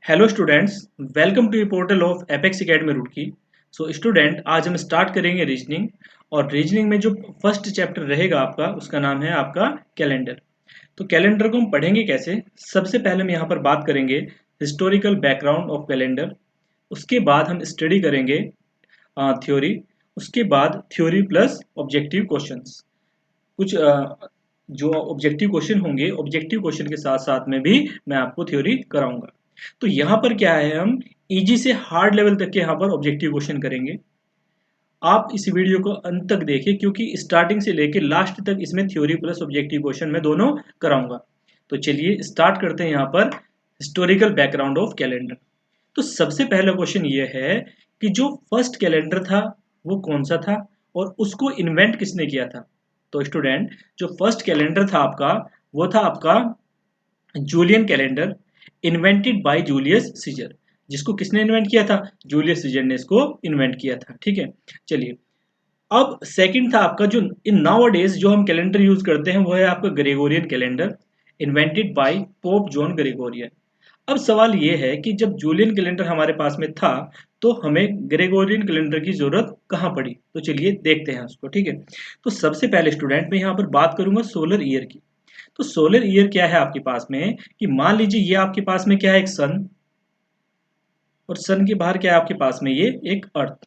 Hello students, welcome to portal of apex academy Roorkee. So student, आज हम start करेंगे reasoning. और रीजनिंग में जो फर्स्ट चैप्टर रहेगा आपका, उसका नाम है आपका कैलेंडर। तो कैलेंडर को हम पढ़ेंगे कैसे। सबसे पहले हम यहाँ पर बात करेंगे हिस्टोरिकल बैकग्राउंड ऑफ कैलेंडर। उसके बाद हम स्टडी करेंगे थ्योरी। उसके बाद थ्योरी प्लस ऑब्जेक्टिव क्वेश्चंस। कुछ जो ऑब्जेक्टिव क्वेश्चन होंगे, ऑब्जेक्टिव क्वेश्चन के साथ साथ में भी मैं आपको थ्योरी कराऊंगा। तो यहाँ पर क्या है, हम इजी से हार्ड लेवल तक के यहाँ पर ऑब्जेक्टिव क्वेश्चन करेंगे। आप इस वीडियो को अंत तक देखिए, क्योंकि स्टार्टिंग से लेकर लास्ट तक इसमें थ्योरी प्लस ऑब्जेक्टिव क्वेश्चन मैं दोनों कराऊंगा। तो चलिए स्टार्ट करते हैं यहाँ पर हिस्टोरिकल बैकग्राउंड ऑफ कैलेंडर। तो सबसे पहला क्वेश्चन ये है कि जो फर्स्ट कैलेंडर था वो कौन सा था और उसको इन्वेंट किसने किया था। तो स्टूडेंट, जो फर्स्ट कैलेंडर था आपका, वो था आपका Julian calendar, invented by Julius Caesar. जिसको किसने इन्वेंट किया था? जूलियस सीजर ने इसको इन्वेंट किया था। ठीक है, चलिए। अब सेकंड था आपका, जो इन नाउ डेज जो हम कैलेंडर यूज करते हैं, वो है आपका Gregorian calendar, invented bye pope John Gregorian. अब सवाल ये है कि जब जूलियन कैलेंडर हमारे पास में था, तो हमें ग्रेगोरियन कैलेंडर की जरूरत कहाँ पड़ी। तो चलिए देखते हैं उसको। ठीक है, तो सबसे पहले स्टूडेंट, मैं यहाँ पर बात करूंगा सोलर ईयर की। तो सोलर ईयर क्या है आपके पास में, कि मान लीजिए ये आपके पास में क्या है, एक सन। और सन के बाहर क्या है आपके पास में, ये एक अर्थ।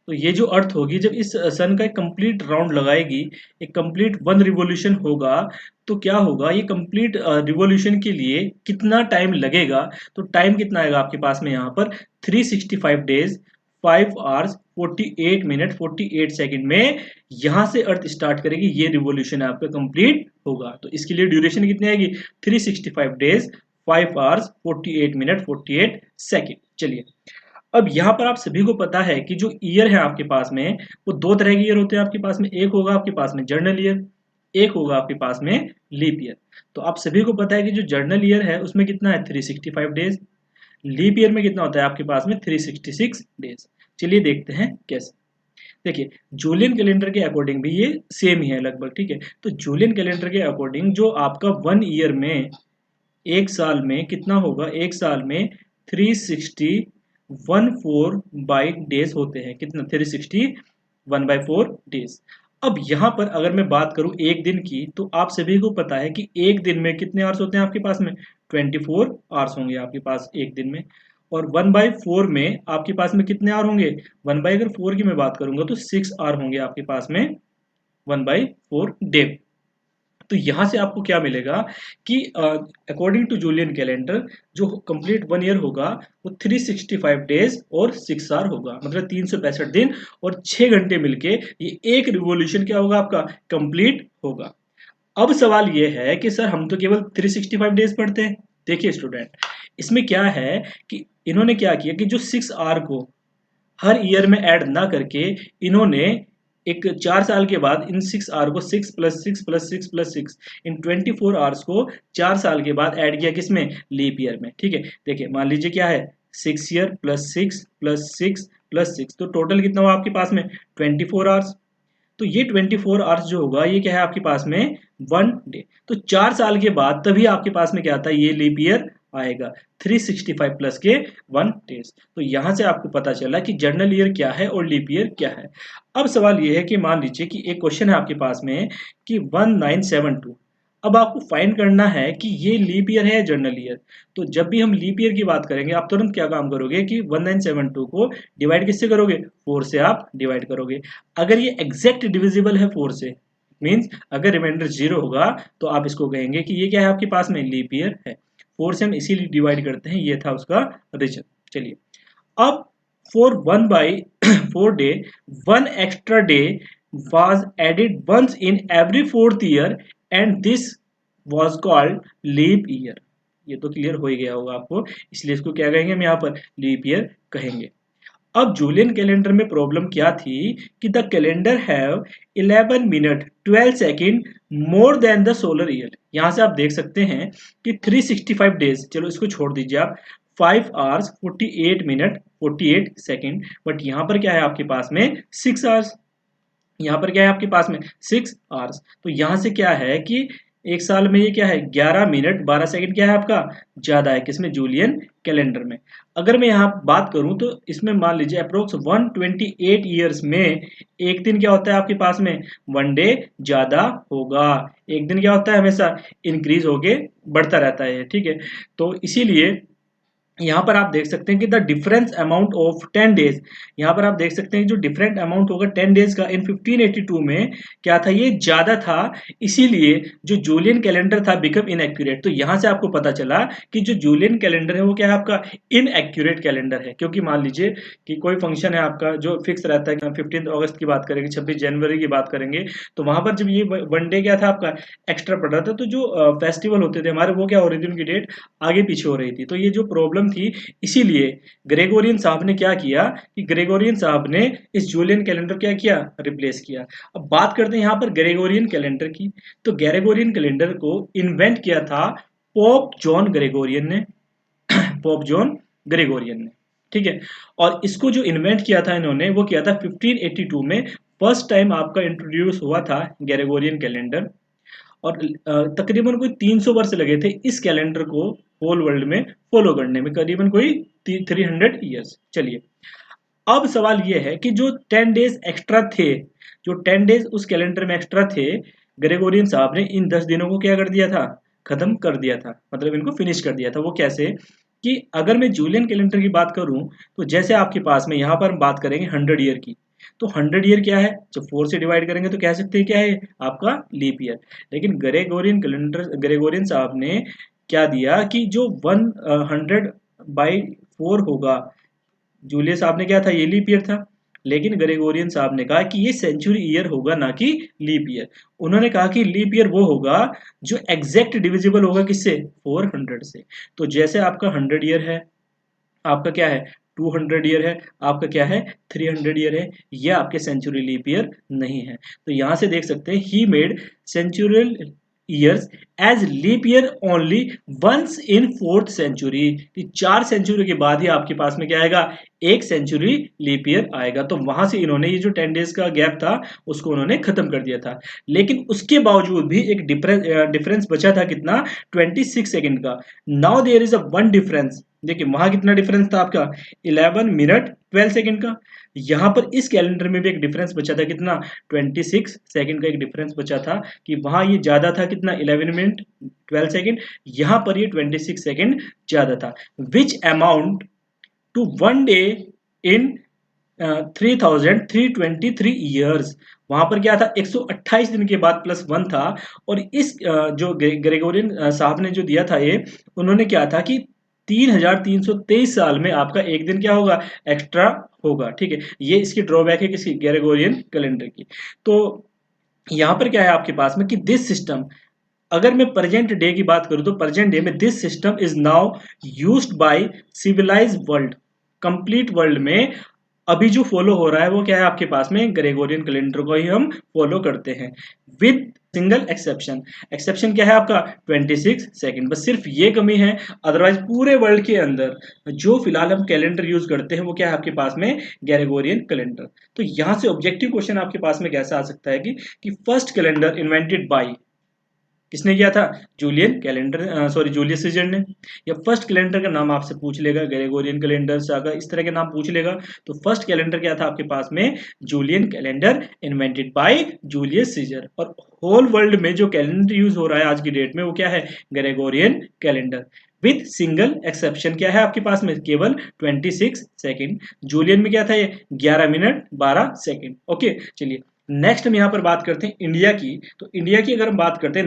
तो ये जो अर्थ होगी, जब इस सन का एक कंप्लीट राउंड लगाएगी, एक कंप्लीट वन रिवॉल्यूशन होगा, तो क्या होगा, ये कंप्लीट रिवॉल्यूशन के लिए कितना टाइम लगेगा। तो टाइम कितना आएगा आपके पास में यहाँ पर, 365 डेज 5 आवर्स 48 मिनट 48 सेकेंड में यहाँ से अर्थ स्टार्ट करेगी, ये रिवॉल्यूशन आपका कंप्लीट होगा। तो इसके लिए ड्यूरेशन कितनी आएगी, 365 डेज 5 आवर्स 48 मिनट 48 सेकेंड। चलिए, अब यहाँ पर आप सभी को पता है कि जो ईयर है आपके पास में, वो दो तरह के ईयर होते हैं आपके पास में। एक होगा आपके पास में जर्नल ईयर, एक होगा आपके पास में लीप ईयर। तो आप सभी को पता है कि जो जर्नल ईयर है उसमें कितना है, 365 डेज। लीप ईयर में कितना होता है आपके पास में, 366 डेज। चलिए देखते हैं कैसे। देखिए, जूलियन कैलेंडर के अकॉर्डिंग भी ये सेम ही है लगभग। ठीक है, तो जूलियन कैलेंडर के अकॉर्डिंग जो आपका वन ईयर में, एक साल में कितना होगा, एक साल में 360 वन 4 बाई डेज होते हैं। कितना, 360 1/4 डेज। अब यहाँ पर अगर मैं बात करूं एक दिन की, तो आप सभी को पता है कि एक दिन में कितने आवर्स होते हैं आपके पास में, 24 आवर्स होंगे आपके पास एक दिन में। और 1/4 में आपके पास में कितने आवर होंगे, अगर 4 की मैं बात करूंगा तो 6 आवर होंगे आपके पास में 1/4 डे। तो यहां से आपको क्या मिलेगा कि अकॉर्डिंग टू जूलियन कैलेंडर जो कंप्लीट वन ईयर होगा, वो 365 डेज और 6 आवर होगा, मतलब 365 दिन और 6 घंटे मिलके ये एक रिवॉल्यूशन क्या होगा आपका, कंप्लीट होगा। अब सवाल ये है कि सर, हम तो केवल 365 डेज पढ़ते हैं। देखिए स्टूडेंट, इसमें क्या है कि इन्होंने क्या किया कि जो 6 आवर को हर ईयर में ऐड ना करके, इन्होंने एक 4 साल के बाद इन 6 आवर को 6 + 6 + 6 + 6 इन 24 आवर्स को 4 साल के बाद ऐड किया, किसमें, लीप ईयर में। ठीक है, देखिए मान लीजिए क्या है, 6 ईयर +6 + 6 + 6, तो टोटल कितना हुआ आपके पास में, 24 आवर्स। तो ये 24 आवर्स जो होगा, ये क्या है आपके पास में, 1 डे। तो 4 साल के बाद तभी आपके पास में क्या आता है, ये लीप ईयर आएगा, 365 प्लस के 1 डेज। तो यहां से आपको पता चला कि जर्नल ईयर क्या है और लीप ईयर क्या है। अब सवाल ये है कि मान लीजिए कि एक क्वेश्चन है आपके पास में कि 1972। अब आपको फाइंड करना है कि ये लीप ईयर है या जर्नल ईयर। तो जब भी हम लीप ईयर की बात करेंगे, आप तुरंत क्या काम करोगे कि 1972 को डिवाइड किससे करोगे, 4 से आप डिवाइड करोगे। अगर ये एग्जैक्ट डिविजिबल है 4 से, मीन्स अगर रिमाइंडर 0 होगा, तो आप इसको कहेंगे कि ये क्या है आपके पास में, लीप ईयर है। 4 से हम इसीलिए डिवाइड करते हैं, ये था उसका रीजन। चलिए, अब for 1/4 day, one extra day was added once in every fourth year and this was called leap year। ये तो क्लियर हो ही गया होगा आपको, इसलिए इसको क्या कहेंगे, हम यहाँ पर लीप ईयर कहेंगे। अब जूलियन कैलेंडर में प्रॉब्लम क्या थी कि the calendar have 11 minute 12 second more than the solar year. यहां से आप देख सकते हैं कि 365 डेज, चलो इसको छोड़ दीजिए आप, 5 आवर्स 48 मिनट 48 सेकेंड, बट यहाँ पर क्या है आपके पास में, 6 आवर्स। यहाँ पर क्या है आपके पास में, 6 आवर्स। तो यहाँ से क्या है कि एक साल में ये क्या है 11 मिनट 12 सेकंड क्या है आपका ज्यादा है किसमें जूलियन कैलेंडर में। अगर मैं यहाँ बात करूं तो इसमें मान लीजिए अप्रोक्स 128 ईयर्स में एक दिन क्या होता है आपके पास में वन डे ज्यादा होगा। एक दिन क्या होता है हमेशा इंक्रीज होके बढ़ता रहता है, ठीक है। तो इसीलिए यहाँ पर आप देख सकते हैं कि the difference amount of 10 days, यहाँ पर आप देख सकते हैं जो डिफरेंट अमाउंट होगा 10 डेज का इन 1582 में क्या था ये ज्यादा था, इसीलिए जो जूलियन कैलेंडर था बिकम इनएक्यूरेट। तो यहाँ से आपको पता चला कि जो जूलियन कैलेंडर है वो क्या है आपका इनएक्यूरेट कैलेंडर है, क्योंकि मान लीजिए कि कोई फंक्शन है आपका जो फिक्स रहता है, 15 अगस्त की बात करेंगे, 26 जनवरी की बात करेंगे, तो वहां पर जब ये वन डे क्या था आपका एक्स्ट्रा पड़ रहा था, तो जो फेस्टिवल होते थे हमारे वो क्या हो रही थी उनकी डेट आगे पीछे हो रही थी। तो ये जो प्रॉब्लम थी, इसीलिए ग्रेगोरियन साहब ने क्या किया कि ग्रेगोरियन साहब ने इस जूलियन कैलेंडर क्या किया रिप्लेस किया। अब बात करते हैं यहाँ पर ग्रेगोरियन कैलेंडर की। तो ग्रेगोरियन कैलेंडर को इन्वेंट किया था पोप जॉन ग्रेगोरियन ने, पोप जॉन ग्रेगोरियन ने, ठीक है। और इसको जो इन्वेंट किया था इन्होंने वो किया था 1582 में, फर्स्ट टाइम आपका इंट्रोड्यूस हुआ था ग्रेगोरियन कैलेंडर। और तकरीबन कोई 300 वर्ष लगे थे इस कैलेंडर को होल वर्ल्ड में फॉलो करने में, करीबन कोई 300 ईयर्स। चलिए अब सवाल ये है कि जो 10 डेज एक्स्ट्रा थे, जो 10 डेज उस कैलेंडर में एक्स्ट्रा थे, ग्रेगोरियन साहब ने इन 10 दिनों को क्या कर दिया था खत्म कर दिया था, मतलब इनको फिनिश कर दिया था। वो कैसे कि अगर मैं जूलियन कैलेंडर की बात करूं तो जैसे आपके पास में यहाँ पर हम बात करेंगे 100 ईयर की, तो 100 ईयर क्या है जब 4 से डिवाइड करेंगे तो कह सकते हैं क्या है आपका लीप ईयर। लेकिन ग्रेगोरियन कैलेंडर ग्रेगोरियन साहब ने क्या दिया कि जो 100/4 होगा, जूलियस साहब ने क्या था ये लीप ईयर था, लेकिन ग्रेगोरियन साहब ने कहा कि ये सेंचुरी ईयर होगा ना कि लीप ईयर। उन्होंने कहा कि लीप ईयर वो होगा जो एग्जैक्ट डिविजिबल होगा किससे 400 से। तो जैसे आपका 100 ईयर है, आपका क्या है 200 ईयर है, आपका क्या है 300 ईयर है, ये आपके सेंचुरी लीप ईयर नहीं है। तो यहां से देख सकते हैं he made centurial years as leap year only once in 4th century, कि 4 सेंचुरी के बाद ही आपके पास में क्या आएगा एक सेंचुरी लीप ईयर आएगा। तो वहां से इन्होंने ये जो 10 डेज का गैप था उसको उन्होंने खत्म कर दिया था। लेकिन उसके बावजूद भी एक डिफरेंस बचा था कितना 26 सेकंड का। Now there is a one difference, देखिए वहां कितना डिफरेंस था आपका 11 मिनट 12 सेकंड का। यहां पर इस कैलेंडर में भी एक डिफरेंस बचा था कितना 26 सेकंड का एक डिफरेंस बचा था, कि वहां ये ज्यादा था कितना 11 मिनट 12 सेकंड, यहां पर ये 26 सेकंड ज्यादा था, which amount to one day in 3323 years. वहां पर क्या था 128 दिन के बाद प्लस वन था। और इस जो ग्रेगोरियन साहब ने जो दिया था ये, उन्होंने क्या था कि 3323 साल में आपका एक दिन क्या होगा एक्स्ट्रा होगा, ठीक है। ये इसकी ड्रॉबैक है किसकी ग्रेगोरियन कैलेंडर की। तो यहाँ पर क्या है आपके पास में कि दिस सिस्टम, अगर मैं प्रेजेंट डे की बात करूं तो प्रेजेंट डे में this system is now used by civilised world, complete world में अभी जो फॉलो हो रहा है वो क्या है आपके पास में ग्रेगोरियन कैलेंडर को ही हम फॉलो करते हैं, विद सिंगल एक्सेप्शन। एक्सेप्शन क्या है आपका 26 सेकंड, बस सिर्फ ये कमी है, अदरवाइज पूरे वर्ल्ड के अंदर जो फिलहाल हम कैलेंडर यूज करते हैं वो क्या है आपके पास में ग्रेगोरियन कैलेंडर। तो यहां से ऑब्जेक्टिव क्वेश्चन आपके पास में कैसा आ सकता है कि फर्स्ट कैलेंडर इन्वेंटेड बाय किसने किया था Julian calendar, sorry Julius Caesar ने। या फर्स्ट कैलेंडर का नाम आपसे पूछ लेगा ग्रेगोरियन कैलेंडर सागा इस तरह के नाम पूछ लेगा, तो फर्स्ट कैलेंडर क्या था आपके पास में Julian calendar invented by Julius Caesar. और होल वर्ल्ड में जो कैलेंडर यूज हो रहा है आज की डेट में वो क्या है Gregorian calendar, with single exception क्या है आपके पास में केवल 26 सेकंड। जूलियन में क्या था ये 11 मिनट 12 सेकंड। ओके चलिए नेक्स्ट हम यहाँ पर बात करते हैं इंडिया की। तो इंडिया की अगर हम बात करते हैं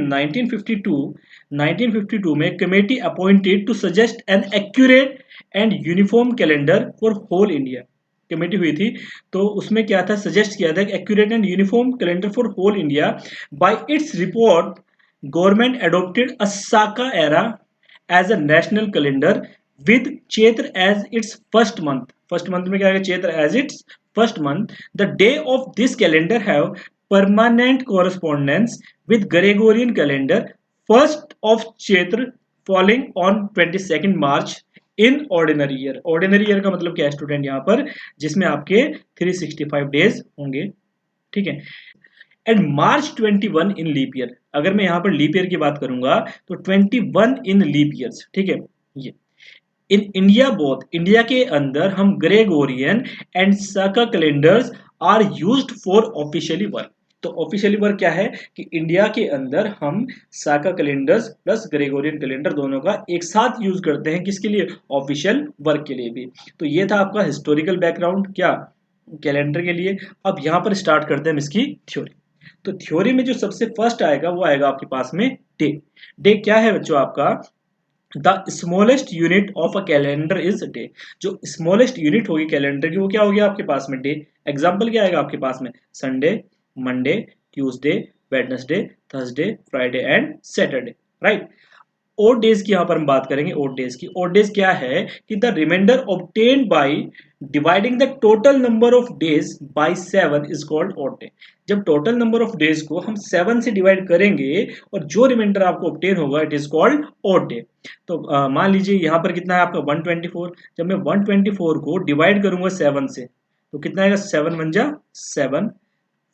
1952 में committee appointed to suggest an accurate and uniform calendar for whole India, committee हुई थी। तो उसमें क्या था सजेस्ट किया था accurate and uniform calendar for whole India. By its report government adopted a Saka era as a national calendar with Chaitra as its first month. First month में क्या है Chaitra as its first month. The day of this calendar have permanent correspondence with Gregorian calendar first of Chaitra falling on 22 March in ordinary year. Ordinary year का मतलब क्या है student यहाँ पर जिसमें आपके 365 डेज होंगे, ठीक है। And March 21 in leap year, अगर मैं यहाँ पर लीप ईयर की बात करूंगा तो 21 इन लीप ईयर्स, ठीक है। ये इन इंडिया बोथ, इंडिया के अंदर हम Gregorian and Saka calendars are used for officially work. तो ऑफिशियली वर्क क्या है कि इंडिया के अंदर हम Saka calendars plus Gregorian calendar दोनों का एक साथ यूज करते हैं, किसके लिए, ऑफिशियल वर्क के लिए भी। तो ये था आपका हिस्टोरिकल बैकग्राउंड क्या, कैलेंडर के लिए। अब यहाँ पर स्टार्ट करते हैं हम इसकी थ्योरी। तो थ्योरी में जो सबसे फर्स्ट आएगा वो आएगा आपके पास में डे। डे क्या है बच्चों आपका, the smallest unit of a calendar is day. जो स्मॉलेस्ट यूनिट होगी कैलेंडर की वो क्या होगी आपके पास में, डे। एग्जाम्पल क्या आएगा आपके पास में, Sunday, Monday, Tuesday, Wednesday, Thursday, Friday and Saturday, right. Odd days की यहां पर हम बात करेंगे। ओड डेज की, ओड डेज क्या है कि the remainder obtained by dividing the total number of days by 7 is called odd day. जब टोटल नंबर ऑफ डेज को हम 7 से डिवाइड करेंगे और जो रिमाइंडर आपको ऑब्टेन होगा it is called odd day. तो मान लीजिए यहाँ पर कितना है आपका 124। जब मैं 124 को डिवाइड करूंगा 7 से तो कितना आएगा, 7 वन जा 7,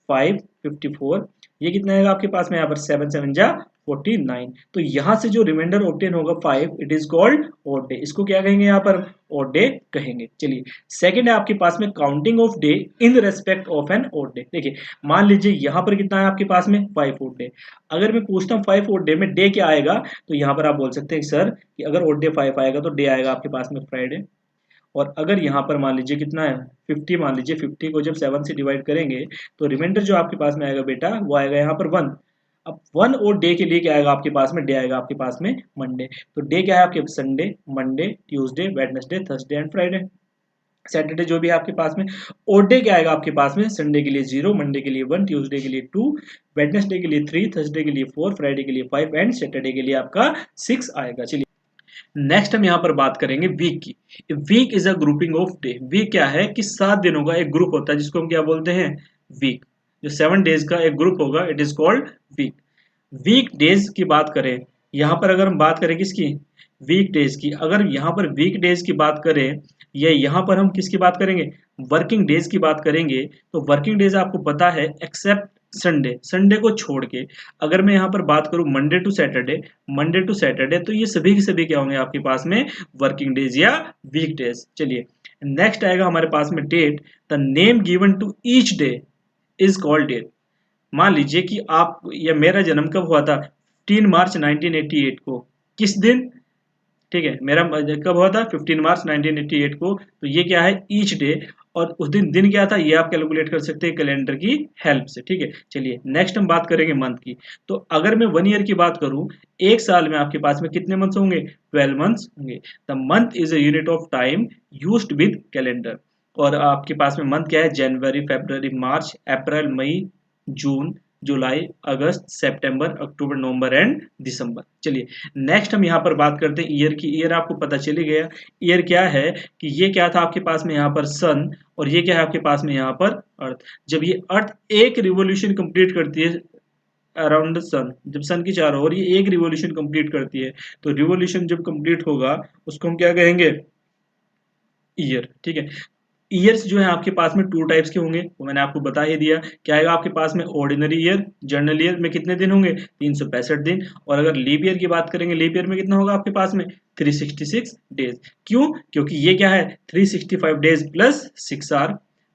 5, 54, ये कितना आएगा आपके पास में यहाँ पर 7 7 जा 49। तो यहाँ से जो रिमाइंडर ऑब्टेन होगा 5 it is called odd day. इसको क्या कहेंगे यहाँ पर, ओड डे कहेंगे। चलिए सेकंड है आपके पास में counting of day in respect of an odd day. देखिए मान लीजिए यहाँ पर कितना है आपके पास में 5 ओड डे। अगर मैं पूछता हूँ 5 ओड डे में डे क्या आएगा, तो यहाँ पर आप बोल सकते हैं सर कि अगर ओड डे 5 आएगा तो डे आएगा आपके पास में फ्राइडे। और अगर यहाँ पर मान लीजिए कितना है 50, मान लीजिए 50 को जब 7 से डिवाइड करेंगे तो रिमाइंडर जो आपके पास में आएगा बेटा वो आएगा यहाँ पर 1। अब 1 और डे के लिए क्या आएगा आपके पास में, डे आएगा आपके पास में मंडे। तो डे क्या है आपके, Sunday, Monday, Tuesday, Wednesday, Thursday and Friday. Saturday जो भी है आपके पास में। और डे क्या आएगा आपके पास में, संडे के लिए 0, मंडे के लिए 1, ट्यूसडे के लिए 2, वेडनेसडे के लिए 3, थर्सडे के लिए 4, फ्राइडे के लिए 5 एंड सैटरडे के लिए आपका 6 आएगा। चलिए नेक्स्ट हम यहाँ पर बात करेंगे वीक की। Week is a grouping of day. Week क्या है कि 7 दिनों का एक ग्रुप होता है जिसको हम क्या बोलते हैं, वीक। जो 7 डेज का एक ग्रुप होगा it is called week. Week days की बात करें, यहाँ पर अगर हम बात करें किसकी, वीक डेज की। अगर यहाँ पर वीक डेज की बात करें या यहाँ पर हम किसकी बात करेंगे, वर्किंग डेज की बात करेंगे, तो वर्किंग डेज आपको पता है एक्सेप्ट संडे, संडे को छोड़ के अगर मैं यहाँ पर बात करूँ Monday to Saturday, Monday to Saturday, तो ये सभी के सभी क्या होंगे आपके पास में, वर्किंग डेज या वीक डेज। चलिए नेक्स्ट आएगा हमारे पास में date. The name given to each day is called date. मान लीजिए कि आप या मेरा जन्म कब हुआ था, 15 मार्च 1988 को, किस दिन, ठीक है, मेरा कब हुआ था 15 मार्च 1988 को। तो ये क्या है, ईच डे, और उस दिन दिन क्या था ये आप कैलकुलेट कर सकते हैं कैलेंडर की हेल्प से, ठीक है। चलिए नेक्स्ट हम बात करेंगे मंथ की। तो अगर मैं 1 ईयर की बात करूं, एक साल में आपके पास में कितने मंथ्स होंगे, 12 मंथ्स होंगे। The month is a unit of time used with calendar. और आपके पास में मंथ क्या है, जनवरी, फरवरी, मार्च, अप्रैल, मई, जून, जुलाई, अगस्त, सितंबर, अक्टूबर, नवंबर एंड दिसंबर। चलिए नेक्स्ट हम यहाँ पर बात करते हैं ईयर की। ईयर आपको पता चल ही गया, ईयर क्या है कि ये क्या था आपके पास में यहाँ पर सन, और ये क्या है आपके पास में यहाँ पर अर्थ। जब ये अर्थ एक रिवोल्यूशन कंप्लीट करती है अराउंड सन, जब सन की चारों ओर ये एक रिवोल्यूशन कंप्लीट करती है, तो रिवोल्यूशन जब कंप्लीट होगा उसको हम क्या कहेंगे, ईयर, ठीक है। ईयर्स जो है आपके पास में 2 टाइप्स के होंगे, वो मैंने आपको बता ही दिया। क्या आएगा आपके पास में, ऑर्डिनरी ईयर, जर्नल ईयर में कितने दिन होंगे, 365 दिन। और अगर लीप ईयर की बात करेंगे, लीप ईयर में कितना होगा आपके पास में, 366 डेज। क्यों, क्योंकि ये क्या है 365 days plus 6 R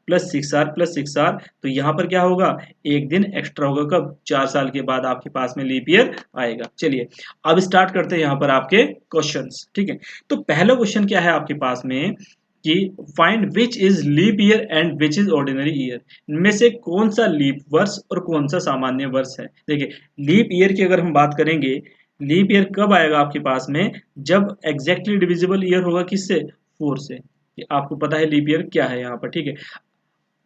plus 6 R plus 6 R. तो यहाँ पर क्या होगा, एक दिन एक्स्ट्रा होगा, कब, 4 साल के बाद आपके पास में लीप ईयर आएगा। चलिए अब स्टार्ट करते हैं यहाँ पर आपके क्वेश्चंस, ठीक है। तो पहला क्वेश्चन क्या है आपके पास में कि find which is leap year and which is ordinary year. इनमें से कौन सा लीप वर्ष और कौन सा सामान्य वर्ष है। देखिए लीप ईयर की अगर हम बात करेंगे, लीप ईयर कब आएगा आपके पास में, जब एग्जैक्टली डिविजिबल ईयर होगा किससे, 4 से। कि आपको पता है लीप ईयर क्या है यहाँ पर, ठीक है।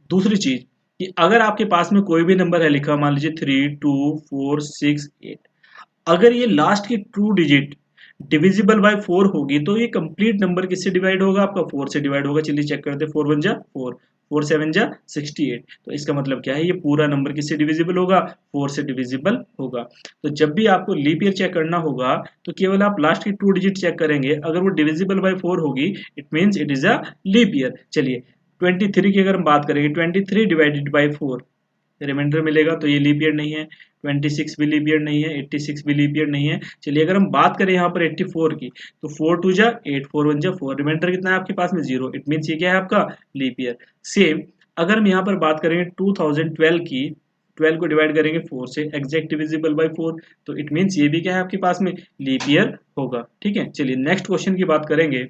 दूसरी चीज कि अगर आपके पास में कोई भी नंबर है लिखा, मान लीजिए 3, 2, 4, 6, 8, अगर ये लास्ट की 2 डिजिट डिविजिबल बाय 4 होगी तो ये कंप्लीट नंबर किससे डिवाइड होगा, आपका 4 से डिवाइड होगा। चलिए चेक करते हैं, 4 1 जा 4, 4 7 जा 68। तो इसका मतलब क्या है, ये पूरा नंबर किससे डिविजिबल होगा, 4 से डिविजिबल होगा। तो जब भी आपको लीप ईयर चेक करना होगा तो केवल आप लास्ट की 2 डिजिट चेक करेंगे, अगर वो डिविजिबल बाय 4 होगी it means it is a leap year. चलिए 23 की अगर हम बात करेंगे, 23 डिवाइडेड बाय 4, रिमाइंडर मिलेगा, तो ये लीप ईयर नहीं है, 26 भी लीप ईयर नहीं है, 86 भी लीप ईयर नहीं है। चलिए अगर हम बात करें यहाँ पर 84 की, तो 4 2 जा 8, 4 1 जा 4, रिमाइंडर कितना है आपके पास में 0, इट मीन्स ये क्या है आपका लीप ईयर। सेम अगर हम यहाँ पर बात करेंगे 2012 की, 12 को डिवाइड करेंगे 4 से, एग्जैक्ट डिविजिबल बाय 4, तो इट मीन्स ये भी क्या है आपके पास में लीप ईयर होगा। ठीक है, चलिए नेक्स्ट क्वेश्चन की बात करेंगे।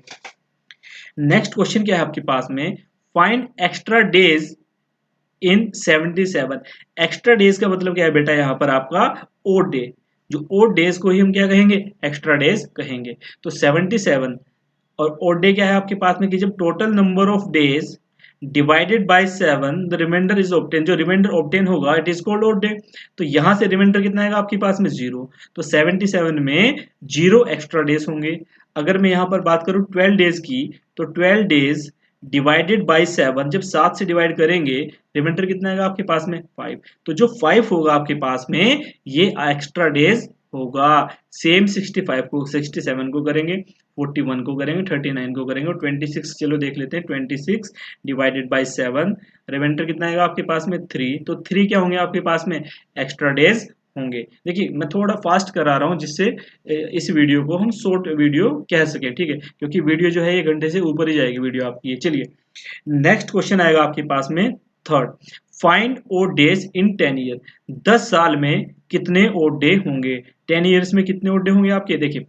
नेक्स्ट क्वेश्चन क्या है आपके पास में, find extra days in 77। Extra days का मतलब क्या है बेटा, यहाँ पर आपका ओड डे, जो ओड डेज को ही हम क्या कहेंगे, एक्स्ट्रा डेज कहेंगे। तो 77 और ओड डे क्या है आपके पास में कि जब total number of days divided by 7 the remainder is obtain, जो रिमाइंडर ऑब्टेन होगा it is called odd day. तो यहां से रिमाइंडर कितना आएगा आपके पास में 0, तो 77 में 0 एक्स्ट्रा डेज होंगे। अगर मैं यहां पर बात करूं 12 डेज की, तो 12 डेज डिवाइडेड बाय 7, जब 7 से डिवाइड करेंगे रिमाइंडर कितना आएगा आपके पास में 5, तो जो 5 होगा आपके पास में ये एक्स्ट्रा डेज होगा। सेम 65 को 67 को करेंगे, 41 को करेंगे, 39 को करेंगे और 26 चलो देख लेते हैं, 26 डिवाइडेड बाय 7, रिमाइंडर कितना आएगा आपके पास में 3, तो 3 क्या होंगे आपके पास में एक्स्ट्रा डेज होंगे। देखिए मैं थोड़ा फास्ट करा रहा हूं जिससे इस वीडियो को हम शॉर्ट वीडियो कह सके, ठीक है, क्योंकि वीडियो जो है 1 घंटे से ऊपर ही जाएगी वीडियो आपकी। चलिए नेक्स्ट क्वेश्चन आएगा आपके पास में third, find odd days in 10 year. 10 साल में कितने ओड डे होंगे, 10 ईयर्स में कितने ओड डे होंगे आपके, देखिए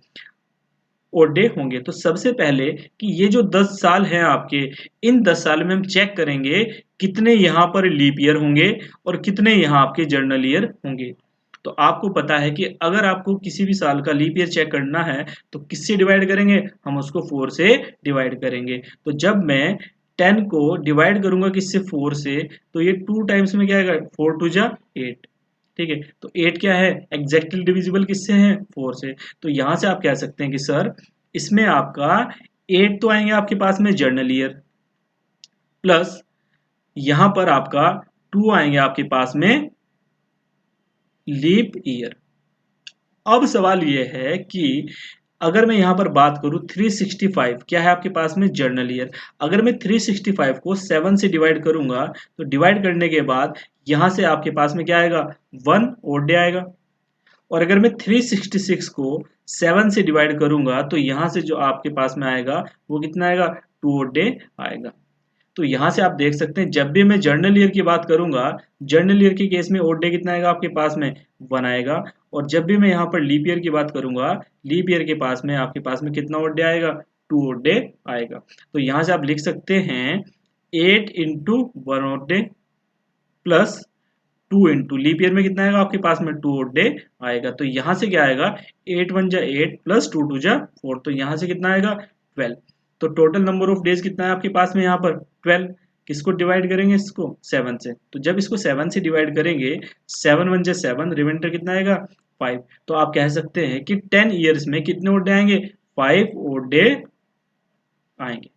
ओड डे होंगे। तो सबसे पहले कि ये जो 10 साल हैं आपके, इन 10 साल में हम चेक करेंगे कितने यहाँ पर लीप ईयर होंगे और कितने यहाँ आपके जर्नल ईयर होंगे। तो आपको पता है कि अगर आपको किसी भी साल का लीप ईयर चेक करना है तो किससे डिवाइड करेंगे, हम उसको 4 से डिवाइड करेंगे। तो जब मैं 10 को डिवाइड करूंगा किससे, 4 से, तो ये 2 टाइम्स में क्या आएगा, 4 2 जा 8, ठीक है। तो 8 क्या है, एग्जैक्टली डिविजिबल किससे है, 4 से। तो यहां से आप कह सकते हैं कि सर इसमें आपका 8 तो आएंगे आपके पास में जर्नल ईयर, प्लस यहां पर आपका 2 आएंगे आपके पास में लीप ईयर। अब सवाल यह है कि अगर मैं यहां पर बात करूं 365 क्या है आपके पास में जर्नल ईयर, अगर मैं 365 को 7 से डिवाइड करूंगा तो डिवाइड करने के बाद यहां से आपके पास में क्या आएगा, 1 ओड डे आएगा। और अगर मैं 366 को 7 से डिवाइड करूंगा तो यहां से जो आपके पास में आएगा वो कितना आएगा, 2 ओड डे आएगा। तो यहां से आप देख सकते हैं जब भी मैं जर्नल ईयर की बात करूंगा, जर्नल ईयर के केस में ओड डे कितना आएगा आपके पास में 1 आएगा। और जब भी मैं यहाँ पर लीप ईयर की बात करूंगा, लीप ईयर के पास में आपके पास में कितना ओड डे आएगा, 2 ओड डे आएगा। तो यहां से आप लिख सकते हैं 8 into 1 odd day plus 2 into leap year में कितना आएगा आपके पास में 2 ओड डे आएगा। तो यहां से क्या आएगा, 8 1 जा 8 प्लस 2 2 जा 4, तो यहां से कितना आएगा 12। तो टोटल नंबर ऑफ डेज कितना है आपके पास में यहाँ पर 12। किसको डिवाइड करेंगे, इसको 7 से, तो जब इसको 7 से डिवाइड करेंगे 7 1 जा 7, रिमाइंडर कितना आएगा 5। तो आप कह सकते हैं कि 10 ईयर्स में कितने ओड डे आएंगे, 5 ओड डे आएंगे।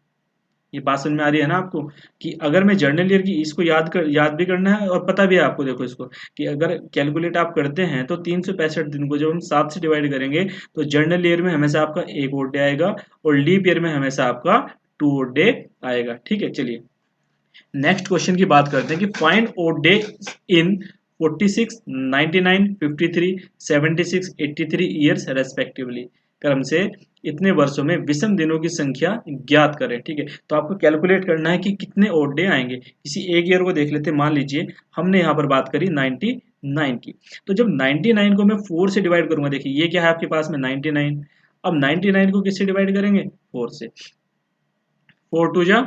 ये बात समझ में आ रही है ना आपको, कि अगर मैं जर्नल ईयर की इसको याद भी करना है और पता भी है आपको। देखो इसको कि अगर कैलकुलेट आप करते हैं तो 365 दिन को जब हम 7 से डिवाइड करेंगे तो जर्नल ईयर में हमेशा आपका 1 ओड डे आएगा और लीप ईयर में हमेशा आपका 2 ओड डे आएगा। ठीक है, चलिए नेक्स्ट क्वेश्चन की बात करते हैं कि find odd day in 46 99 53 76 83 years respectively. क्रम से इतने वर्षों में विषम दिनों की संख्या ज्ञात करें। ठीक है, तो आपको कैलकुलेट करना है कि कितने ओड डे आएंगे। किसी एक ईयर को देख लेते हैं, मान लीजिए हमने यहाँ पर बात करी 99 की, तो जब 99 को मैं 4 से डिवाइड करूंगा, देखिए ये क्या है आपके पास में 99। अब 99 को किससे डिवाइड करेंगे, 4 से, 4 2 जा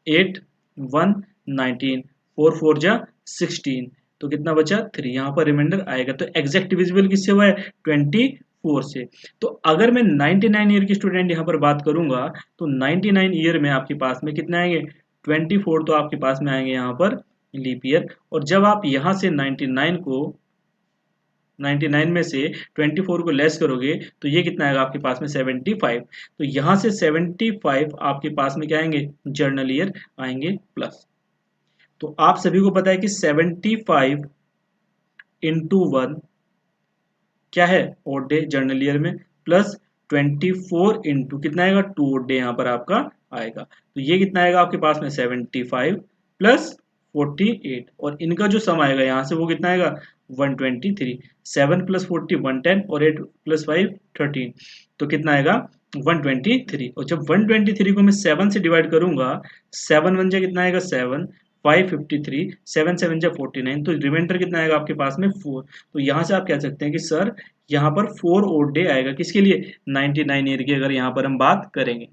8 1 19, 4 4 जा 16, तो कितना बचा 3, यहाँ पर रिमाइंडर आएगा। तो एग्जैक्ट डिविजिबल किससे हुआ है, 24 से। तो अगर मैं 99 ईयर की स्टूडेंट यहाँ पर बात करूंगा तो 99 ईयर में आपके पास में कितने आएंगे, 24 तो आपके पास में आएंगे यहाँ पर लीप ईयर। और जब आप यहाँ से 99 में से 24 को लेस करोगे तो ये कितना आएगा आपके पास में 75। तो यहाँ से 75 आपके पास में क्या आएंगे, जर्नल ईयर आएंगे प्लस। तो आप सभी को पता है कि 75 इंटू 1 क्या है, ओड डे जर्नल ईयर में, प्लस 24 इंटू कितना आएगा, 2 ओड डे यहाँ पर आपका आएगा। तो ये कितना आएगा आपके पास में 75 प्लस 48 और इनका जो सम आएगा यहाँ से वो कितना आएगा 123। 7 + 40 110 और 8 + 5 13 तो कितना आएगा 123। और जब 123 को मैं 7 से डिवाइड करूंगा 7 1 जा कितना आएगा 7 5 53 7 7 जा 49 तो रिमाइंडर कितना आएगा आपके पास में 4। तो यहाँ से आप कह सकते हैं कि सर यहाँ पर 4 ओड डे आएगा किसके लिए 99 ईयर की अगर यहाँ पर हम बात करेंगे।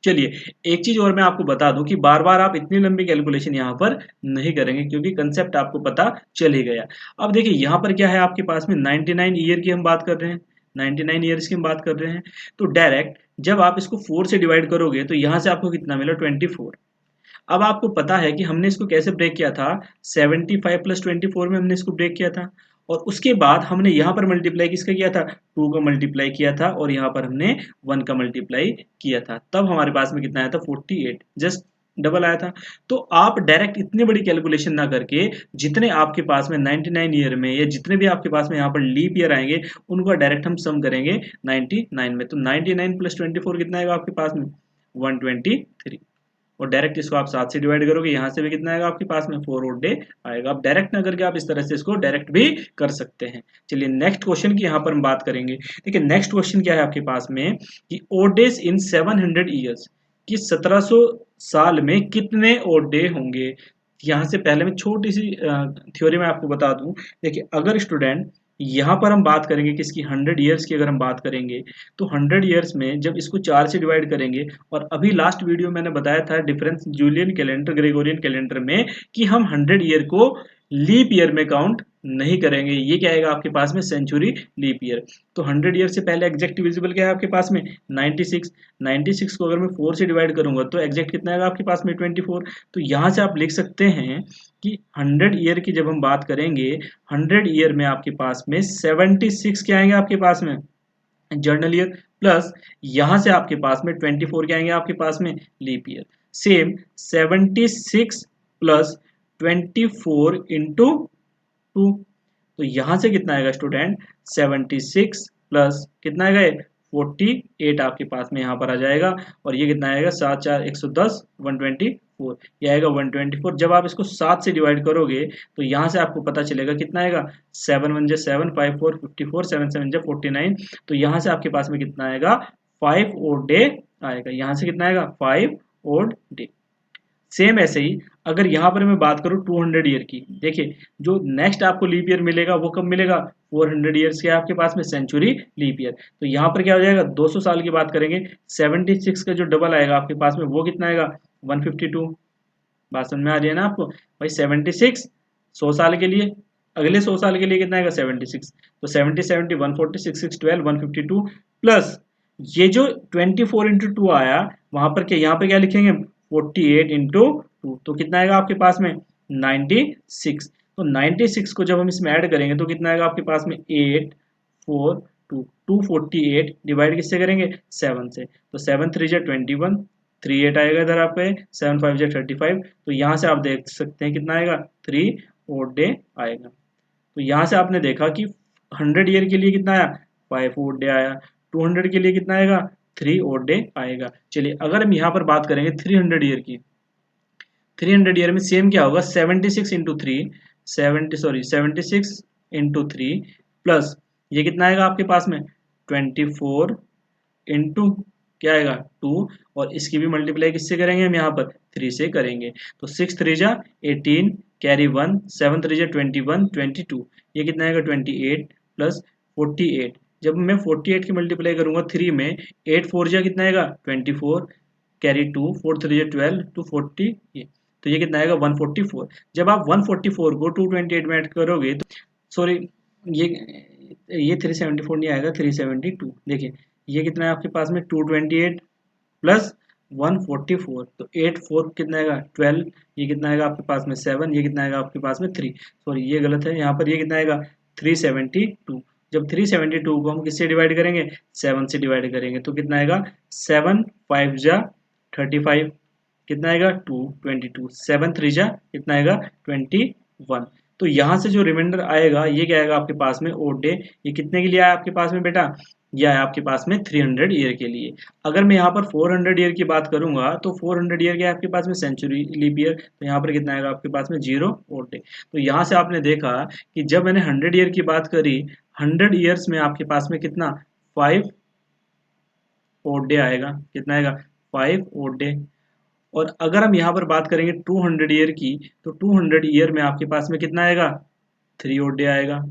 चलिए एक चीज और मैं आपको बता दूं कि बार बार आप इतनी लंबी कैलकुलेशन यहाँ पर नहीं करेंगे क्योंकि कंसेप्ट आपको पता चल ही गया। अब देखिए यहाँ पर क्या है आपके पास में 99 ईयर की हम बात कर रहे हैं 99 ईयर्स की हम बात कर रहे हैं तो डायरेक्ट जब आप इसको 4 से डिवाइड करोगे तो यहाँ से आपको कितना मिला 24। अब आपको पता है कि हमने इसको कैसे ब्रेक किया था 75 + 24 में हमने इसको ब्रेक किया था और उसके बाद हमने यहाँ पर मल्टीप्लाई किसका किया था 2 का मल्टीप्लाई किया था और यहाँ पर हमने 1 का मल्टीप्लाई किया था तब हमारे पास में कितना आया था 48 जस्ट डबल आया था। तो आप डायरेक्ट इतनी बड़ी कैलकुलेशन ना करके जितने आपके पास में 99 ईयर में या जितने भी आपके पास में यहाँ पर लीप ईयर आएंगे उनको डायरेक्ट हम सम करेंगे 99 में। तो 99 + 24 कितना आएगा आपके पास में 123 और डायरेक्ट इसको आप 7 से डिवाइड करोगे यहाँ से भी कितना आएगा आपके पास में 4 ओड डे आएगा। आप डायरेक्ट ना करके आप इस तरह से इसको डायरेक्ट भी कर सकते हैं। चलिए नेक्स्ट क्वेश्चन की यहाँ पर हम बात करेंगे। देखिए नेक्स्ट क्वेश्चन क्या है आपके पास में कि ओड डेज इन 700 ईयर्स कि 1700 साल में कितने ओड डे होंगे। यहाँ से पहले मैं छोटी सी थ्योरी में आपको बता दूं। देखिए अगर स्टूडेंट यहाँ पर हम बात करेंगे किसकी 100 ईयर्स की अगर हम बात करेंगे तो 100 ईयर्स में जब इसको 4 से डिवाइड करेंगे और अभी लास्ट वीडियो मैंने बताया था difference Julian calendar Gregorian calendar में कि हम 100 ईयर को लीप ईयर में काउंट नहीं करेंगे। ये क्या आएगा आपके पास में सेंचुरी लीप ईयर। तो 100 ईयर से पहले एग्जैक्ट डिविजिबल क्या है आपके पास में 96। 96 को अगर मैं 4 से डिवाइड करूंगा तो एग्जैक्ट कितना आएगा आपके पास में 24। तो यहाँ से आप लिख सकते हैं कि 100 ईयर की जब हम बात करेंगे 100 ईयर में आपके पास में 76 क्या आएंगे आपके पास में जर्नल ईयर प्लस यहाँ से आपके पास में 24 क्या आएंगे आपके पास में लीप ईयर। सेम 76 + 24 इंटू 2 तो यहाँ से कितना आएगा स्टूडेंट 76 प्लस कितना आएगा 48 आपके पास में यहाँ पर आ जाएगा और ये कितना आएगा 7 4 110 124 ये आएगा 124। जब आप इसको 7 से डिवाइड करोगे तो यहाँ से आपको पता चलेगा कितना आएगा 7 1 जा 7 5 4 54 7 7 जा 49 तो यहाँ से आपके पास में कितना आएगा 5 ओड डे आएगा। यहाँ से कितना आएगा 5 ओड डे। सेम ऐसे ही अगर यहाँ पर मैं बात करूँ 200 ईयर की देखिए जो नेक्स्ट आपको लीप ईयर मिलेगा वो कब मिलेगा 400 ईयर्स के आपके पास में सेंचुरी लीप ईयर। तो यहाँ पर क्या हो जाएगा 200 साल की बात करेंगे 76 का जो डबल आएगा आपके पास में वो कितना आएगा 152। बात समझ में आ रही है ना आपको भाई 76 100 साल के लिए अगले 100 साल के लिए कितना आएगा 76 तो 70 70 140 6 6 12 152 प्लस ये जो 24 इंटू 2 आया वहां पर क्या यहाँ पर क्या लिखेंगे 48 इंटू 2 तो कितना आएगा आपके पास में 96। तो 96 को जब हम इसमें ऐड करेंगे तो कितना आएगा आपके पास में 8 4 2 248 डिवाइड किससे करेंगे 7 से तो 7 3 जा 21 38 आएगा इधर आपके 7 5 जा 35 तो यहाँ से आप देख सकते हैं कितना आएगा 3 ओड डे आएगा। तो यहाँ से आपने देखा कि 100 ईयर के लिए कितना आया 5 ओड डे आया 200 के लिए कितना आएगा 3 ओड डे आएगा। चलिए अगर हम यहाँ पर बात करेंगे 300 ईयर की 300 ईयर में सेम क्या होगा 76 इंटू 3 76 इंटू 3 प्लस ये कितना आएगा आपके पास में 24 इंटू क्या आएगा 2 और इसकी भी मल्टीप्लाई किससे करेंगे हम यहाँ पर 3 से करेंगे तो 6 3 जा 18 कैरी 1 7 3 जा 21 22 ये कितना आएगा 28 प्लस 48 जब मैं 48 की मल्टीप्लाई करूंगा 3 में 8 4 जा कितना आएगा 24 कैरी 2 4 3 जा 12 240 ये तो ये कितना आएगा 144। जब आप 144 को 228 में ऐड करोगे तो सॉरी ये 374 नहीं आएगा 372 देखिए ये कितना है आपके पास में 228 प्लस 144 तो 8 4 कितना आएगा 12 ये कितना आएगा आपके पास में 7 ये कितना आएगा आपके पास में 3 सॉरी ये गलत है यहाँ पर ये कितना आएगा 372। जब 372 को हम किससे डिवाइड करेंगे 7 से डिवाइड करेंगे तो कितना आएगा 7 5 जा 35 कितना आएगा 222 7 3 जा कितना आएगा 21। तो यहाँ से जो रिमाइंडर आएगा ये क्या आएगा आपके पास में ओड डे ये कितने के लिए आया आपके पास में बेटा यह है आपके पास में 300 ईयर के लिए। अगर मैं यहाँ पर 400 ईयर की बात करूंगा तो 400 ईयर क्या है आपके पास में, सेंचुरी लीप ईयर, तो यहाँ पर कितना आएगा आपके पास में 0 और डे। तो यहाँ से आपने देखा कि जब मैंने 100 ईयर की बात करी, 100 ईयर्स में आपके पास में कितना 5 और डे आएगा, कितना आएगा 5 और डे। और अगर हम यहाँ पर बात करेंगे 200 ईयर की, तो 200 ईयर में आपके पास में कितना आएगा 3 और डे आएगा।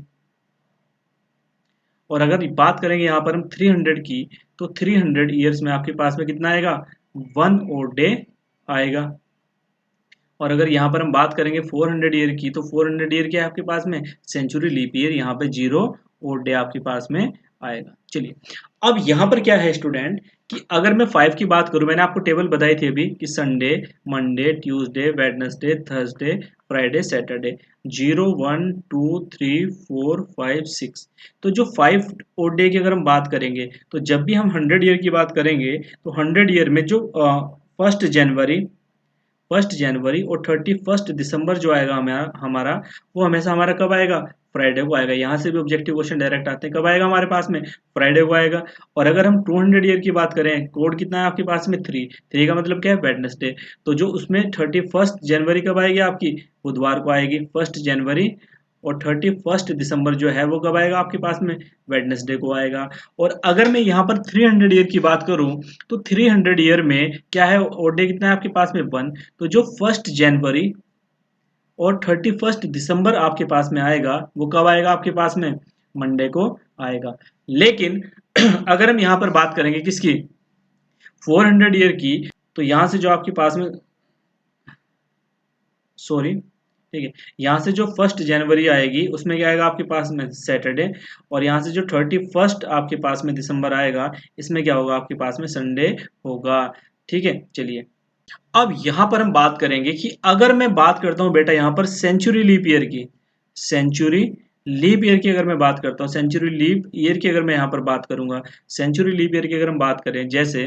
और अगर बात करेंगे यहाँ पर हम 300 की, तो 300 ईयर्स में आपके पास में कितना आएगा 1 और डे आएगा। और अगर यहाँ पर हम बात करेंगे 400 ईयर की, तो 400 ईयर क्या है आपके पास में, सेंचुरी लीप ईयर, यहाँ पे 0 और डे आपके पास में आएगा। चलिए अब यहाँ पर क्या है स्टूडेंट कि अगर मैं 5 की बात करूं, मैंने आपको टेबल बताई थी अभी कि Sunday, Monday, Tuesday, Wednesday, Thursday, Friday, Saturday, 0 1 2 3 4 5 6। तो जो 5 और डे की अगर हम बात करेंगे, तो जब भी हम 100 ईयर की बात करेंगे तो 100 ईयर में जो 1 जनवरी और 31 दिसंबर जो आएगा हमारा हमारा वो हमेशा हमारा कब आएगा, फ्राइडे को आएगा। यहाँ से भी ऑब्जेक्टिव क्वेश्चन डायरेक्ट आते हैं, कब आएगा हमारे पास में, फ्राइडे को आएगा। और अगर हम 200 ईयर की बात करें, कोड कितना है आपके पास में 3 का मतलब क्या है, वेडनेसडे। तो जो उसमें 31 जनवरी कब आएगी आपकी, बुधवार को आएगी 1 जनवरी। और 31 दिसंबर जो है वो कब आएगा आपके पास में, वेडनेसडे को आएगा। और अगर मैं यहाँ पर 300 ईयर की बात करूं, तो 300 ईयर में क्या है, और डे कितना है आपके पास में 1। तो जो 1 जनवरी और 31 दिसंबर आपके पास में आएगा वो कब आएगा आपके पास में, मंडे को आएगा। लेकिन अगर हम यहाँ पर बात करेंगे किसकी, 400 ईयर की, तो यहाँ से जो आपके पास में, सॉरी ठीक है, यहाँ से जो 1 जनवरी आएगी उसमें क्या आएगा आपके पास में, सैटरडे। और यहाँ से जो 31 आपके पास में दिसंबर आएगा, इसमें क्या होगा आपके पास में, संडे होगा। ठीक है, चलिए अब यहां पर हम बात करेंगे कि अगर मैं बात करता हूं बेटा यहाँ पर सेंचुरी लीप ईयर की, सेंचुरी लीप ईयर की अगर मैं बात करता हूँ, सेंचुरी लीप ईयर की अगर मैं यहाँ पर बात करूंगा, सेंचुरी लीप ईयर की अगर हम बात करें, जैसे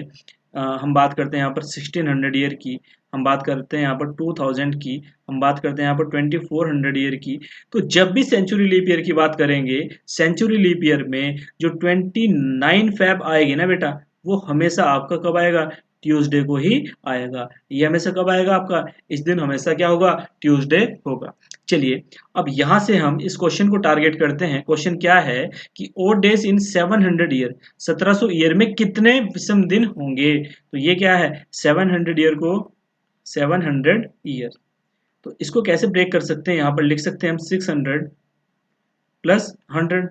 हम बात करते हैं यहाँ पर 1600 ईयर की, हम बात करते हैं यहाँ पर 2000 की, हम बात करते हैं यहाँ पर 2400 ईयर की। तो जब भी सेंचुरी लीप ईयर की बात करेंगे, सेंचुरी लीप ईयर में जो 29 फेब आएगी ना बेटा, वो हमेशा आपका कब आएगा, ट्यूसडे को ही आएगा। ये हमेशा कब आएगा आपका, इस दिन हमेशा क्या होगा, ट्यूसडे होगा। चलिए अब यहां से हम इस क्वेश्चन को टारगेट करते हैं। क्वेश्चन क्या है कि odd days in 700 year, 1700 year में कितने विषम दिन होंगे। तो ये क्या है, 700 ईयर को, 700 ईयर, तो इसको कैसे ब्रेक कर सकते हैं, यहाँ पर लिख सकते हैं हम 600 प्लस 100।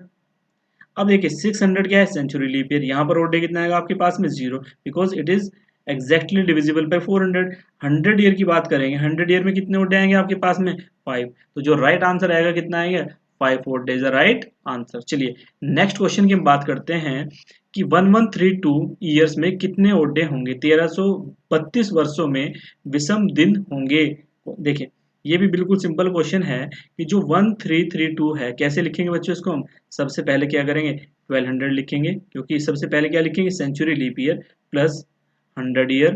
अब देखिए 600 क्या है, सेंचुरी लीप ईयर, यहाँ पर ओड डे कितना आएगा आपके पास में 0, because it is exactly divisible by 400। 100 year की बात करेंगे, 100 ईयर में कितने ओड डे आएंगे आपके पास में 5। तो जो राइट आंसर आएगा कितना आएगा, 5 ओड डेज राइट आंसर। चलिए नेक्स्ट क्वेश्चन की हम बात करते हैं कि 1132 ईयर्स में कितने ओड डे होंगे, 1332 वर्षों में विषम दिन होंगे। देखिए ये भी बिल्कुल सिंपल क्वेश्चन है कि जो 1332 है, कैसे लिखेंगे बच्चों इसको हम, सबसे पहले क्या करेंगे 1200 लिखेंगे, क्योंकि सबसे पहले क्या लिखेंगे, century leap year plus 100 year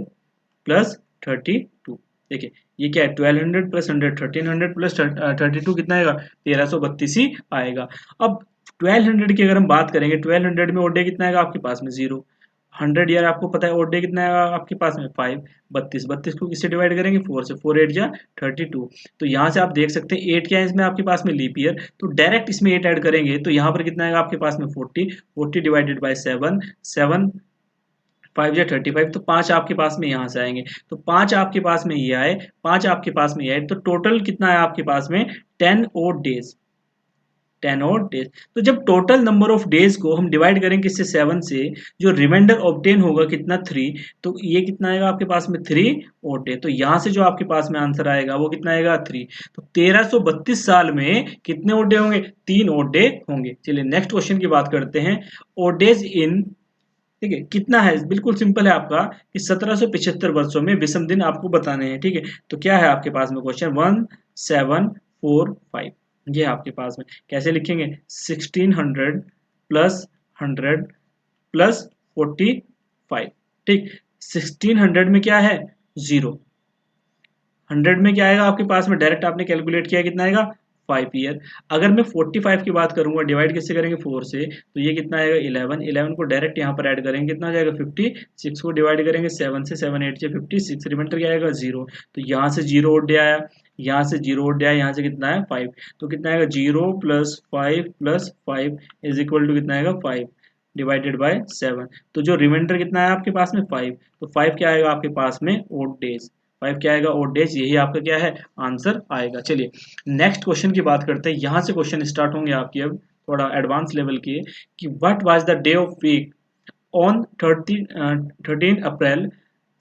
plus 32। देखिए ये क्या है, 1200 प्लस 100, 1300 प्लस 32 कितना आएगा, 1332 ही आएगा। अब 1200 की अगर हम बात करेंगे, 1200 में ओड डे कितना आएगा आपके पास में 0। 100 ईयर आपको पता है ओड डे कितना आएगा आपके पास में 5, 32 को किससे डिवाइड करेंगे 4 से, 4 8 जा 32। तो यहाँ से आप देख सकते हैं 8 क्या है इसमें आपके पास में, लीप ईयर, तो डायरेक्ट इसमें 8 ऐड करेंगे तो यहाँ पर कितना आएगा आपके पास में 40, 40 डिवाइडेड बाय 7, 7 5 या 35, तो 5 आपके पास में यहाँ से आएंगे, तो 5 आपके पास में ये आए, 5 आपके पास में ये आए, तो टोटल कितना है आपके पास में 10 और डेज, 10 और डेज। तो जब टोटल नंबर ऑफ डेज को हम डिवाइड करेंगे इससे 7 से, जो रिमाइंडर ऑब्टेन होगा कितना 3, तो ये कितना आएगा आपके पास में 3 और डे। तो यहाँ से जो आपके पास में आंसर आएगा वो कितना आएगा 3। तो 1332 साल में कितने और डे होंगे, 3 और डे होंगे। चलिए नेक्स्ट क्वेश्चन की बात करते हैं, और डेज इन, ठीक है कितना है, बिल्कुल सिंपल है आपका कि 1775 वर्षों में विषम दिन आपको बताने हैं। ठीक है, तो क्या है आपके पास में क्वेश्चन 1745, ये आपके पास में कैसे लिखेंगे, 1600 प्लस 100 प्लस 45। ठीक, 1600 में क्या है 0, 100 में क्या आएगा आपके पास में, डायरेक्ट आपने कैलकुलेट किया कितना आएगा 5 ईयर। अगर मैं 45 की बात करूंगा, डिवाइड किससे करेंगे 4 से, तो ये कितना आएगा 11, 11 को डायरेक्ट यहाँ पर ऐड करेंगे, कितना हो जाएगा 56 को डिवाइड करेंगे 7 से, 7 8 से 56, रिमाइंडर क्या आएगा 0। तो यहाँ से 0 और डे आया, यहाँ से 0 और डे आया, यहाँ से कितना है 5, तो कितना आएगा 0 plus 5 plus 5 is equal to कितना आएगा 5 डिवाइडेड बाय 7। तो जो रिमाइंडर कितना है आपके पास में 5, तो 5 क्या आएगा आपके पास में ओड डेज, 5 क्या आएगा ओड डेज, यही आपका क्या है आंसर आएगा। चलिए नेक्स्ट क्वेश्चन की बात करते हैं। यहाँ से क्वेश्चन स्टार्ट होंगे आपकी अब थोड़ा एडवांस लेवल के, कि what was the day of week on 13 अप्रैल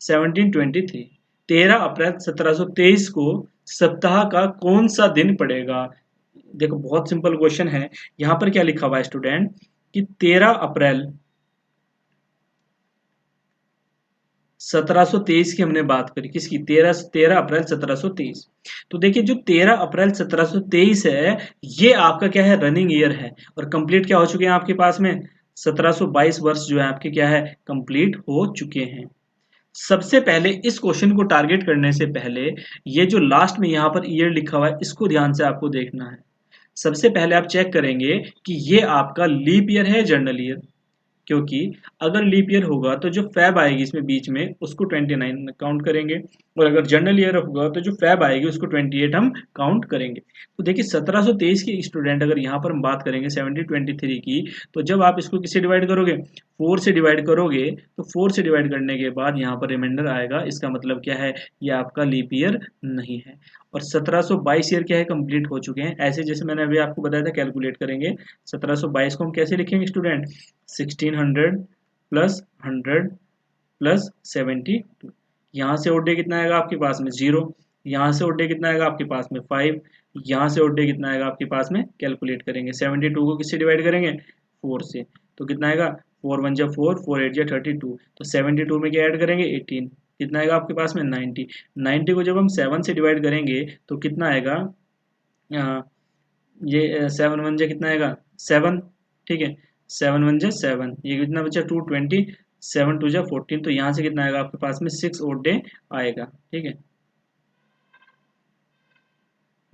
1723। 13 अप्रैल 1723 को सप्ताह का कौन सा दिन पड़ेगा। देखो बहुत सिंपल क्वेश्चन है। यहाँ पर क्या लिखा हुआ है स्टूडेंट कि 13 अप्रैल 1723 की हमने बात करी, किसकी 13 अप्रैल 1723। तो देखिए जो 13 अप्रैल 1723 है, ये आपका क्या है रनिंग ईयर है, और कंप्लीट क्या हो चुके हैं आपके पास में 1722 वर्ष जो है आपके क्या है कंप्लीट हो चुके हैं। सबसे पहले इस क्वेश्चन को टारगेट करने से पहले ये जो लास्ट में यहाँ पर ईयर लिखा हुआ है इसको ध्यान से आपको देखना है। सबसे पहले आप चेक करेंगे कि ये आपका लीप ईयर है जनरल ईयर, क्योंकि अगर लीप ईयर होगा तो जो फैब आएगी इसमें बीच में उसको 29 काउंट करेंगे, और अगर जनरल ईयर होगा तो जो फैब आएगी उसको 28 हम काउंट करेंगे। तो देखिए 1723 के स्टूडेंट अगर यहाँ पर हम बात करेंगे 1723 की, तो जब आप इसको किससे डिवाइड करोगे 4 से डिवाइड करोगे, तो 4 से डिवाइड करने के बाद यहाँ पर रिमाइंडर आएगा, इसका मतलब क्या है ये आपका लीप ईयर नहीं है। और 1722 ईयर क्या है कंप्लीट हो चुके हैं। ऐसे जैसे मैंने अभी आपको बताया था कैलकुलेट करेंगे। 1722 को हम कैसे लिखेंगे स्टूडेंट 1600 प्लस 100 प्लस 72। यहाँ से ओड डे कितना आएगा आपके पास में 0, यहाँ से ओड डे कितना आएगा आपके पास में 5, यहाँ से ओड डे कितना आएगा आपके पास में कैलकुलेट करेंगे 72 को किससे डिवाइड करेंगे 4 से, तो कितना आएगा 4 1 जा 4 4 8 जा 32, तो 72 में क्या ऐड करेंगे 18, कितना आएगा आपके पास में 90। 90 को जब हम 7 से डिवाइड करेंगे तो कितना आएगा ये 7 1 जा कितना आएगा 7, ठीक है 7 1 जा 7, ये कितना बचा 220, 7 2 जा 14, तो यहाँ से कितना आएगा आपके पास में 6 ओड डे आएगा, ठीक है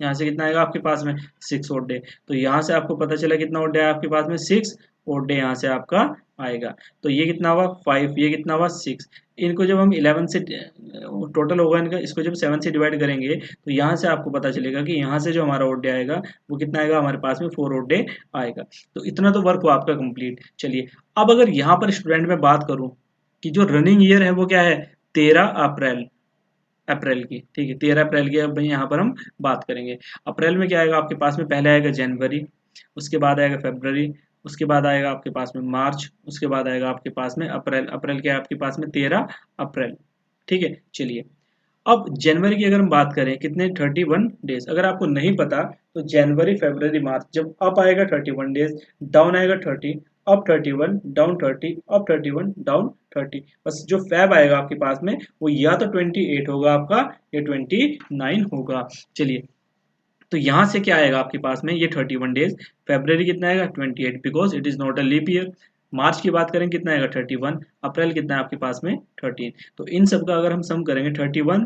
यहाँ से कितना आएगा आपके पास में 6 ओड डे। तो यहाँ से आपको पता चला कितना ओड डे है आपके पास में 6 ओड डे यहाँ से आपका आएगा। तो ये कितना हुआ 5, ये कितना हुआ 6, इनको जब हम 11 से टोटल होगा इनका, इसको जब 7 से डिवाइड करेंगे तो यहाँ से आपको पता चलेगा कि यहाँ से जो हमारा ओड डे आएगा वो कितना आएगा हमारे पास में 4 ओड डे आएगा। तो इतना तो वर्क हुआ आपका कंप्लीट। चलिए अब अगर यहाँ पर स्टूडेंट में बात करूँ कि जो रनिंग ईयर है वो क्या है 13 अप्रैल, अप्रैल की, ठीक है 13 अप्रैल की अब यहाँ पर हम बात करेंगे। अप्रैल में क्या आएगा आपके पास में, पहले आएगा जनवरी, उसके बाद आएगा फरवरी, उसके बाद आएगा आपके पास में मार्च, उसके बाद आएगा आपके पास में अप्रैल। अप्रैल क्या है आपके पास में 13 अप्रैल, ठीक है। चलिए अब जनवरी की अगर हम बात करें कितने 31 डेज, अगर आपको नहीं पता तो जनवरी फरवरी मार्च जब अप आएगा 31 डेज, डाउन आएगा 30, अप 31 डाउन 30, अप 31 डाउन 30, बस जो फैब आएगा आपके पास में वो या तो 28 होगा आपका या 29 होगा। चलिए तो यहाँ से क्या आएगा आपके पास में ये 31 डेज, फरवरी कितना आएगा 28 because it is not a leap year. मार्च की बात करें कितना आएगा 31, अप्रैल कितना है आपके पास में 13। तो इन सब का अगर हम सम करेंगे 31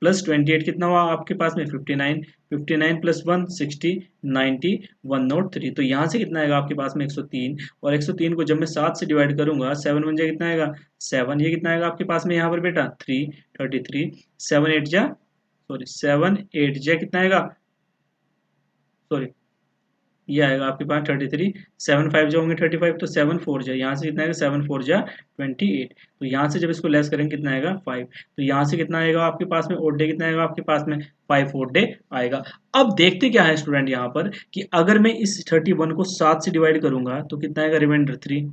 प्लस 28 कितना हुआ आपके पास में 59, 59 प्लस 1 60, 90 103, तो यहाँ से कितना आएगा आपके पास में 103, और 103 को जब मैं 7 से डिवाइड करूंगा 7 1 जा कितना आएगा 7, ये कितना आएगा आपके पास में यहाँ पर बेटा 3 33, 7 8 जा सॉरी 7 8 जा कितना आएगा सॉरी ये आएगा आपके पास 33, 7 5 जो होंगे 35, तो 7 4 जा यहाँ से कितना आएगा 7 4 जा 28, तो यहाँ से जब इसको लेस करेंगे कितना आएगा 5, तो यहाँ से कितना आएगा आपके पास में ओड डे कितना आएगा आपके पास में 5 ओड डे आएगा। अब देखते क्या है स्टूडेंट यहाँ पर कि अगर मैं इस 31 को 7 से डिवाइड करूंगा तो कितना आएगा रिमाइंडर 3,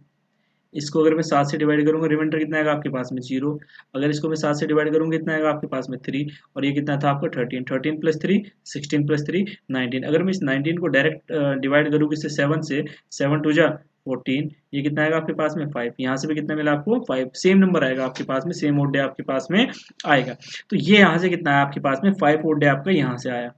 इसको अगर मैं 7 से डिवाइड करूंगा रिमाइंडर कितना आएगा आपके पास में 0, अगर इसको मैं 7 से डिवाइड करूंगा कितना आएगा आपके पास में 3, और ये कितना था आपका 13, 13 प्लस 3 16 प्लस 3 19, अगर मैं इस 19 को डायरेक्ट डिवाइड करूँ किससे 7 से, 7 2 जा 14, ये कितना आएगा आपके पास में 5, यहाँ से भी कितना मिला आपको 5, सेम नंबर आएगा आपके पास में, सेम ओड डे आपके पास में आएगा। तो ये यहाँ से कितना है आपके पास में 5 ओड डे आपका यहाँ से आया,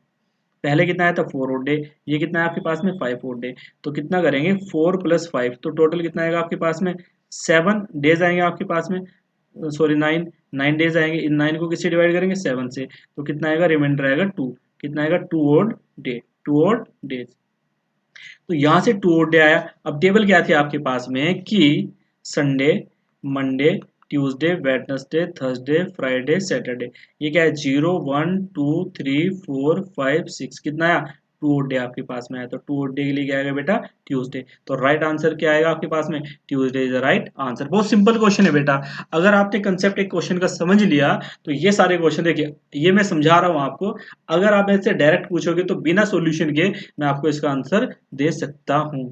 पहले कितना आया था 4 ओड डे, ये कितना है आपके पास में 5 ओड डे, तो कितना करेंगे 4 प्लस 5, तो टोटल कितना आएगा आपके पास में 7 डेज आएंगे आपके पास में, सॉरी 9 डेज आएंगे। इन 9 को किससे डिवाइड करेंगे 7 से, तो कितना आएगा रिमाइंडर आएगा 2, कितना आएगा 2 ओड डे, 2 odd डेज। तो यहां से 2 odd डे आया। अब टेबल क्या थी आपके पास में कि Sunday, Monday, Tuesday, Wednesday, Thursday, Friday, Saturday. ये क्या है 0 1 2 3 4 5 6, कितना आया 2 odd डे आपके पास में आया। तो 2 odd डे के लिए क्या आएगा बेटा ट्यूसडे। तो राइट आंसर क्या आएगा आपके पास में Tuesday is the right answer. बहुत सिंपल क्वेश्चन है बेटा। अगर आपने कंसेप्ट एक क्वेश्चन का समझ लिया तो ये सारे क्वेश्चन देखिए, ये मैं समझा रहा हूं आपको। अगर आप ऐसे डायरेक्ट पूछोगे तो बिना सॉल्यूशन के मैं आपको इसका आंसर दे सकता हूं।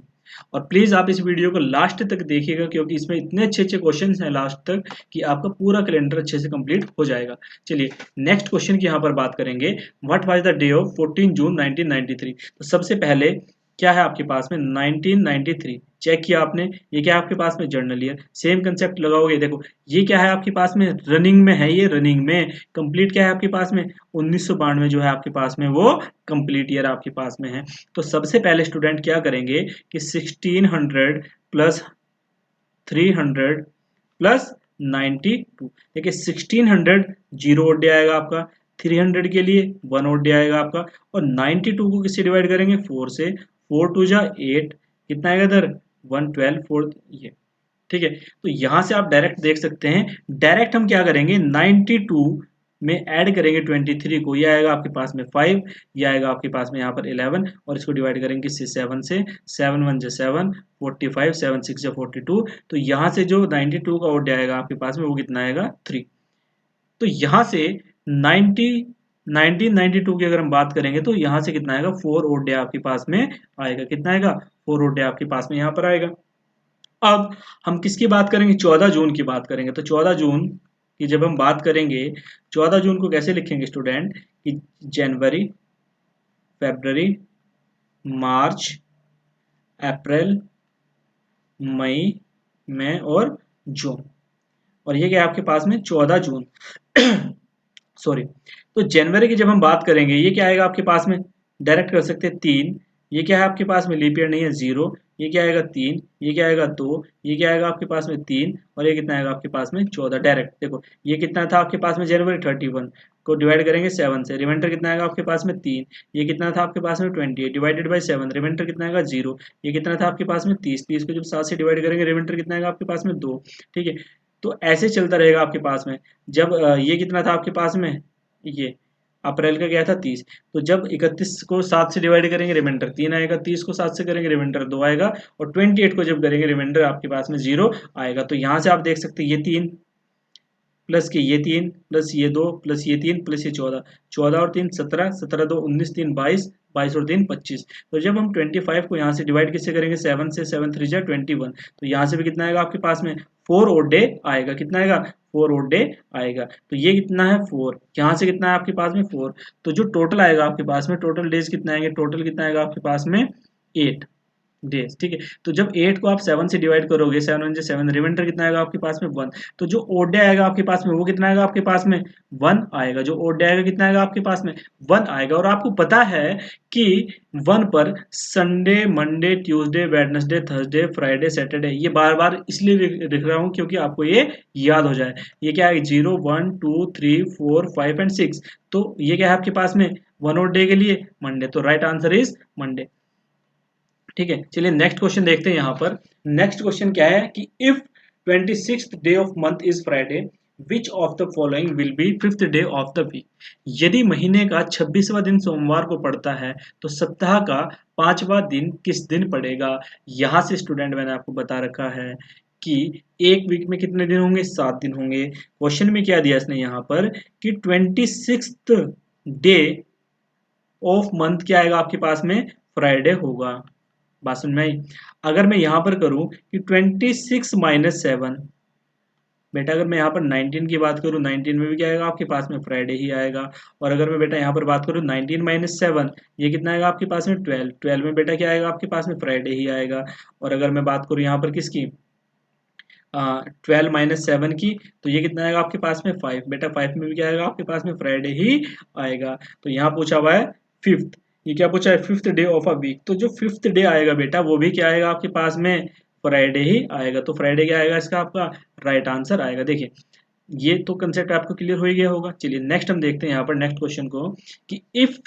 और प्लीज आप इस वीडियो को लास्ट तक देखिएगा क्योंकि इसमें इतने अच्छे अच्छे क्वेश्चंस हैं लास्ट तक कि आपका पूरा कैलेंडर अच्छे से कंप्लीट हो जाएगा। चलिए नेक्स्ट क्वेश्चन की यहाँ पर बात करेंगे। What was the day of 14 जून 1993। तो सबसे पहले क्या है आपके पास में 1993, चेक किया आपने। ये क्या है आपके पास में जर्नल ईयर, सेम कंसेप्ट लगाओगे। देखो ये क्या है आपके पास में रनिंग में है, ये रनिंग में कंप्लीट क्या है आपके पास में 1992 जो है आपके पास में वो कंप्लीट ईयर आपके पास में है। तो सबसे पहले स्टूडेंट क्या करेंगे कि 1600 प्लस 300 प्लस 92। देखिए 1600 जीरो ओड डे आएगा आपका, 300 के लिए 1 ओड डे आएगा आपका, और 92 को किससे डिवाइड करेंगे 4 से, 4 टू जा 8, कितना आएगा इधर 112 4, ये ठीक है। तो यहां से आप डायरेक्ट देख सकते हैं। डायरेक्ट हम क्या करेंगे 92 में ऐड करेंगे 23 को, ये आएगा आपके पास में 5, ये आएगा आपके पास में यहाँ पर 11, और इसको डिवाइड करेंगे 7 से, 7 1 जा 7, 45, 7 6 जा 42। तो यहाँ से जो 92 का ओड आएगा आपके पास में वो कितना आएगा 3। तो यहाँ से 90 1992 की अगर हम बात करेंगे तो यहाँ से कितना आएगा 4 ओड डे आपके पास में आएगा, कितना आएगा 4 ओड डे आपके पास में यहाँ पर आएगा। अब हम किसकी बात करेंगे 14 जून की बात करेंगे। तो 14 जून की जब हम बात करेंगे, 14 जून को कैसे लिखेंगे स्टूडेंट कि जनवरी, फरवरी, मार्च, अप्रैल, मई में और जून, और ये क्या है आपके पास में 14 जून सॉरी। तो जनवरी की जब हम बात करेंगे ये क्या आएगा आपके पास में, डायरेक्ट कर सकते हैं 3, ये क्या है आपके पास में लीप ईयर नहीं है 0, ये क्या आएगा 3, ये क्या आएगा 2, ये क्या आएगा आपके पास में 3, और ये कितना आएगा आपके पास में 14। डायरेक्ट देखो ये कितना था आपके पास में जनवरी 31 को डिवाइड करेंगे 7 से, रिमाइंडर कितना आएगा आपके पास में 3, ये कितना था आपके पास में 28 डिवाइडेड बाई 7, रिमाइंडर कितना आएगा 0, ये कितना था आपके पास में 30, 30 को जब 7 से डिवाइड करेंगे रिमाइंडर कितना आएगा आपके पास में 2। ठीक है, तो ऐसे चलता रहेगा आपके पास में। जब ये कितना था आपके पास में, ये अप्रैल का क्या था 30, तो जब 31 को 7 से डिवाइड करेंगे रिमाइंडर 3 आएगा, 30 को 7 से करेंगे रिमाइंडर 2 आएगा, और 28 को जब करेंगे रिमाइंडर आपके पास में 0 आएगा। तो यहां से आप देख सकते हैं ये 3 प्लस के ये 3 प्लस ये 2 प्लस ये 3 प्लस ये 14, 14 और 3 17, 17 2 19, 3 22, 22 और 3 25। तो जब हम 25 को यहाँ से डिवाइड किससे करेंगे 7 से, 7 3 जा 21, तो यहाँ से भी कितना आएगा आपके पास में 4 ओड डे आएगा, कितना आएगा 4 ओड डे आएगा। तो ये कितना है 4, यहाँ से कितना है आपके पास में 4, तो जो टोटल आएगा आपके पास में टोटल डेज कितना आएंगे, टोटल कितना आएगा आपके पास में 8 डेज। ठीक है, तो जब 8 को आप 7 से डिवाइड करोगे 7 1 7, रिमाइंडर कितना आएगा आपके पास में 1, तो जो ओड डे आएगा आपके पास में वो कितना आएगा आपके पास में 1 आएगा, जो ओड डे आएगा कितना आएगा आपके पास में 1 आएगा। और आपको पता है कि 1 पर Sunday, Monday, Tuesday, Wednesday, Thursday, Friday, Saturday, ये बार बार इसलिए लिख रहा हूं क्योंकि आपको ये याद हो जाए। ये क्या है 0 1 2 3 4 5 एंड 6, तो ये क्या है आपके पास में 1 ओड डे के लिए मंडे, तो राइट आंसर इज मंडे। ठीक है, चलिए नेक्स्ट क्वेश्चन देखते हैं। यहाँ पर नेक्स्ट क्वेश्चन क्या है कि if 26th day of month is Friday, which of the following will be 5th day of the week. यदि महीने का 26वां दिन सोमवार को पड़ता है तो सप्ताह का 5वां दिन किस दिन पड़ेगा। यहाँ से स्टूडेंट मैंने आपको बता रखा है कि एक वीक में कितने दिन होंगे 7 दिन होंगे। क्वेश्चन में क्या दिया इसने यहाँ पर कि 26th डे ऑफ मंथ क्या आएगा आपके पास में फ्राइडे होगा। बात समझ में आई। अगर मैं यहां पर करूं कि 26 माइनस 7, बेटा अगर मैं यहाँ पर 19 की बात करूं 19 में भी क्या आएगा आपके पास में फ्राइडे ही आएगा। और अगर मैं बेटा यहाँ पर बात करूं 19 माइनस 7, ये कितना आएगा आपके पास में 12, 12 में बेटा क्या आएगा आपके पास में फ्राइडे ही आएगा। और अगर मैं बात करूं यहाँ पर किसकी 12 माइनस 7 की, तो ये कितना आएगा आपके पास में 5, बेटा 5 में भी क्या आएगा आपके पास में फ्राइडे ही आएगा। तो यहाँ पूछा हुआ है 5th, ये क्या पूछा है 5th day of a week, तो जो 5th डे आएगा बेटा वो भी क्या आएगा आपके पास में फ्राइडे ही आएगा। तो फ्राइडे क्या आएगा इसका आपका राइट आंसर आएगा। देखिए ये तो कंसेप्ट आपको क्लियर हो ही गया होगा। चलिए नेक्स्ट हम देखते हैं यहाँ पर नेक्स्ट क्वेश्चन को कि if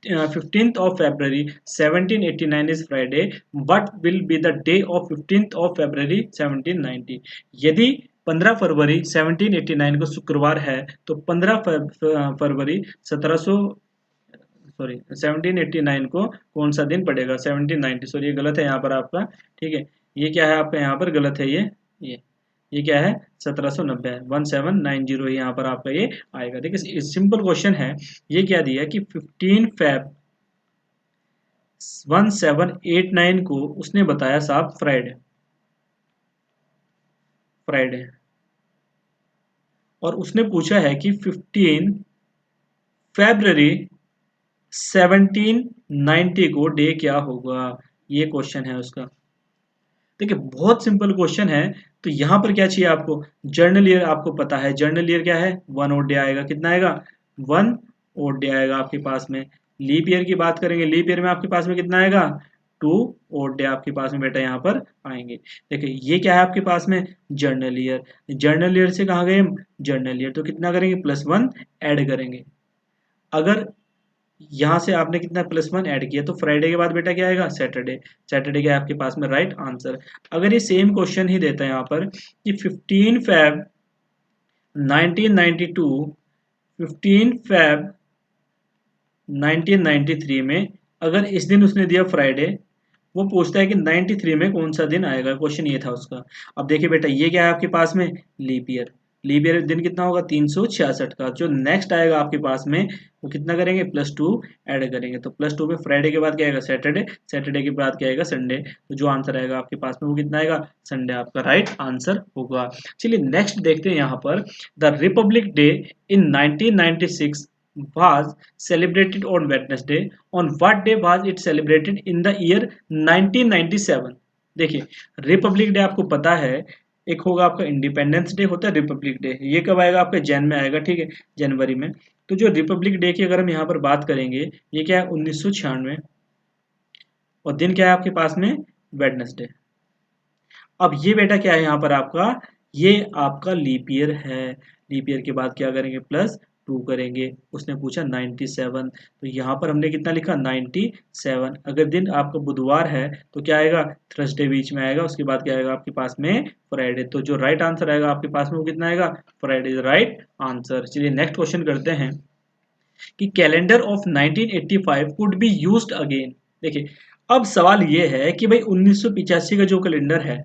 15th of February 1789 is Friday, what will be the day of 15th of February 1790? यदि 15 फरवरी 1789 को शुक्रवार है तो 15 फरवरी 1700 सॉरी 1789 को कौन सा दिन पड़ेगा? 1790, सॉरी ये गलत है यहाँ पर आपका, ठीक है, ये क्या है आपका यहाँ पर गलत है, ये क्या है? 1790 है, 1790 यहाँ पर आपका ये आएगा। देखिए सिंपल क्वेश्चन है, ये क्या दिया कि 15 फेब 1789 को उसने बताया साहब फ्राइडे, और उसने पूछा है कि 15 फरवरी 1790 को डे क्या होगा, ये क्वेश्चन है उसका। देखिए बहुत सिंपल क्वेश्चन है। तो यहाँ पर क्या चाहिए आपको? जर्नल ईयर आपको पता है, जर्नल ईयर क्या है? 1 ओड डे आएगा, कितना आएगा? 1 ओड डे आएगा आपके पास में। लीप ईयर की बात करेंगे, लीप ईयर में आपके पास में कितना आएगा? 2 ओड डे आपके पास में बेटा यहाँ पर आएंगे। देखिए ये क्या है आपके पास में? Journal year. जर्नल ईयर से कहाँ गए हम? जर्नल ईयर, तो कितना करेंगे? +1 ऐड करेंगे। अगर यहाँ से आपने कितना +1 ऐड किया तो फ्राइडे के बाद बेटा क्या आएगा? सैटरडे। सैटरडे क्या है आपके पास में? Right answer. अगर ये सेम क्वेश्चन ही देता है यहाँ पर कि 15 फेब 1992 15 फेब 1993 में अगर इस दिन उसने दिया फ्राइडे, वो पूछता है कि 93 में कौन सा दिन आएगा, क्वेश्चन ये था उसका। अब देखिए बेटा ये क्या है आपके पास में? Leap year. लीप ईयर दिन कितना होगा? 366 का। जो नेक्स्ट आएगा आपके पास में वो कितना करेंगे? +2 ऐड करेंगे। तो +2 में फ्राइडे के बाद क्या आएगा? सैटरडे। सैटरडे के बाद क्या आएगा? संडे। तो जो आंसर आएगा आपके पास में वो कितना आएगा? संडे आपका राइट आंसर होगा। चलिए नेक्स्ट देखते हैं यहाँ पर। The Republic day in 1996 was celebrated on Wednesday. On what day was it celebrated in the year 1997? देखिए रिपब्लिक डे आपको पता है, एक होगा आपका इंडिपेंडेंस डे, होता है रिपब्लिक डे। ये कब आएगा? आपके जैन में आएगा, ठीक है, जनवरी में। तो जो रिपब्लिक डे की अगर हम यहाँ पर बात करेंगे, ये क्या है? 1996, और दिन क्या है आपके पास में? वेडनेसडे। अब ये बेटा क्या है यहाँ पर आपका? ये आपका लीप ईयर है। लीप ईयर के बाद क्या करेंगे? +2 करेंगे। उसने पूछा 97, तो यहाँ पर हमने कितना लिखा? 97। अगर दिन आपका बुधवार है तो क्या आएगा? थर्सडे बीच में आएगा, उसके बाद क्या आएगा आपके पास में? फ्राइडे। तो जो राइट आंसर आएगा आपके पास में वो कितना आएगा? Friday right answer. चलिए नेक्स्ट क्वेश्चन करते हैं कि calendar of 1985 could be used again. देखिए अब सवाल ये है कि भाई 1985 का जो कैलेंडर है,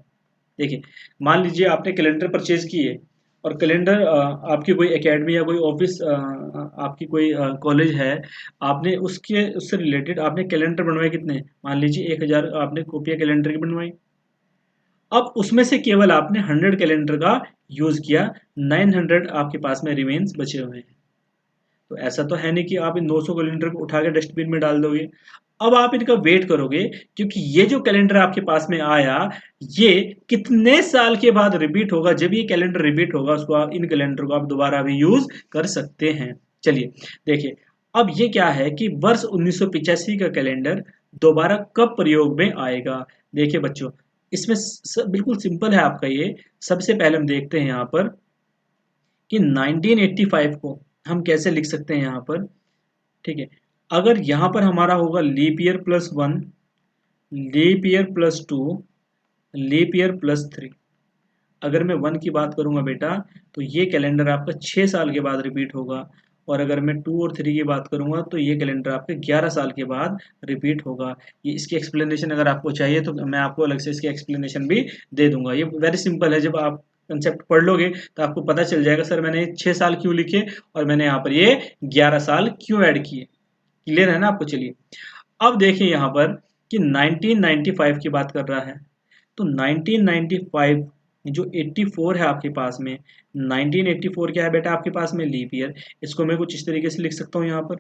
देखिए मान लीजिए आपने कैलेंडर परचेज किए और कैलेंडर आपकी कोई एकेडमी या कोई ऑफिस आपकी कोई कॉलेज है, आपने उससे रिलेटेड आपने कैलेंडर बनवाए कितने? मान लीजिए 1000 आपने कॉपियाँ कैलेंडर की बनवाई। अब उसमें से केवल आपने 100 कैलेंडर का यूज किया, 900 आपके पास में रिमेन्स बचे हुए हैं। तो ऐसा तो है नहीं कि आप इन 200 कैलेंडर को उठा के डस्टबिन में डाल दोगे। अब आप इनका वेट करोगे, क्योंकि ये जो कैलेंडर आपके पास में आया ये कितने साल के बाद रिपीट होगा। जब ये कैलेंडर रिपीट होगा उसको आप, इन कैलेंडर को आप दोबारा भी यूज कर सकते हैं। चलिए देखिए अब ये क्या है कि वर्ष 1985 का कैलेंडर दोबारा कब प्रयोग में आएगा। देखिए बच्चों इसमें बिल्कुल सिंपल है आपका ये। सबसे पहले हम देखते हैं यहाँ पर कि 1985 को हम कैसे लिख सकते हैं यहाँ पर, ठीक है। अगर यहाँ पर हमारा होगा leap year +1, leap year +2, leap year +3। अगर मैं 1 की बात करूंगा बेटा तो ये कैलेंडर आपका 6 साल के बाद रिपीट होगा, और अगर मैं 2 और 3 की बात करूंगा तो ये कैलेंडर आपके 11 साल के बाद रिपीट होगा। ये इसकी एक्सप्लेनेशन अगर आपको चाहिए तो मैं आपको अलग से इसकी एक्सप्लेनेशन भी दे दूंगा। ये वेरी सिंपल है, जब आप कंसेप्ट पढ़ लोगे तो आपको पता चल जाएगा सर मैंने 6 साल क्यों लिखे और मैंने यहाँ पर ये 11 साल क्यों ऐड किए। क्लियर है ना आपको? चलिए अब देखिए यहाँ पर कि 1995 की बात कर रहा है, तो 1995 जो 84 है आपके पास में, 1984 क्या है बेटा आपके पास में? Leap year. इसको मैं कुछ इस तरीके से लिख सकता हूँ यहाँ पर,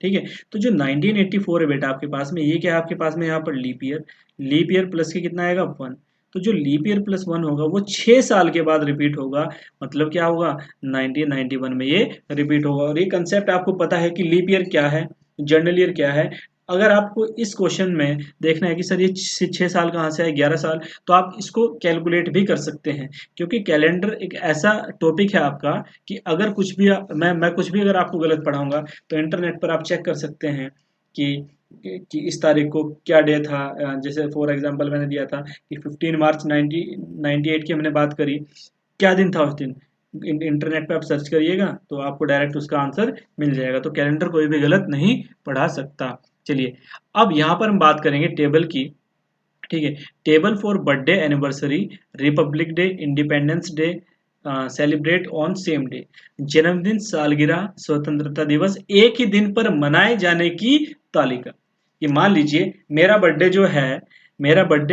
ठीक है। तो जो 1984 है बेटा आपके पास में, ये क्या है आपके पास में यहाँ पर? Leap year. Leap year plus के कितना आएगा? 1। तो जो लीप ईयर +1 होगा वो 6 साल के बाद रिपीट होगा, मतलब क्या होगा? 1991 में ये रिपीट होगा। और ये कंसेप्ट आपको पता है कि लीप ईयर क्या है, जर्नल ईयर क्या है, अगर आपको इस क्वेश्चन में देखना है कि सर ये 6 साल कहाँ से है, 11 साल, तो आप इसको कैलकुलेट भी कर सकते हैं, क्योंकि कैलेंडर एक ऐसा टॉपिक है आपका कि अगर कुछ भी मैं कुछ भी अगर आपको गलत पढ़ाऊंगा तो इंटरनेट पर आप चेक कर सकते हैं कि इस तारीख को क्या डे था। जैसे फॉर एग्जांपल मैंने दिया था कि 15 मार्च 1998 की हमने बात करी, क्या दिन था उस दिन। इंटरनेट पे आप सर्च करिएगा तो आपको डायरेक्ट उसका आंसर मिल जाएगा। तो कैलेंडर कोई भी गलत नहीं पढ़ा सकता। चलिए, अब यहाँ पर हम बात करेंगे टेबल की। ठीक है, table for birthday, anniversary, Republic day, independence day celebrate on same day. जन्मदिन, सालगिरह, स्वतंत्रता दिवस एक ही दिन पर मनाए जाने की तालिका। ये मान लीजिए मेरा बर्थडे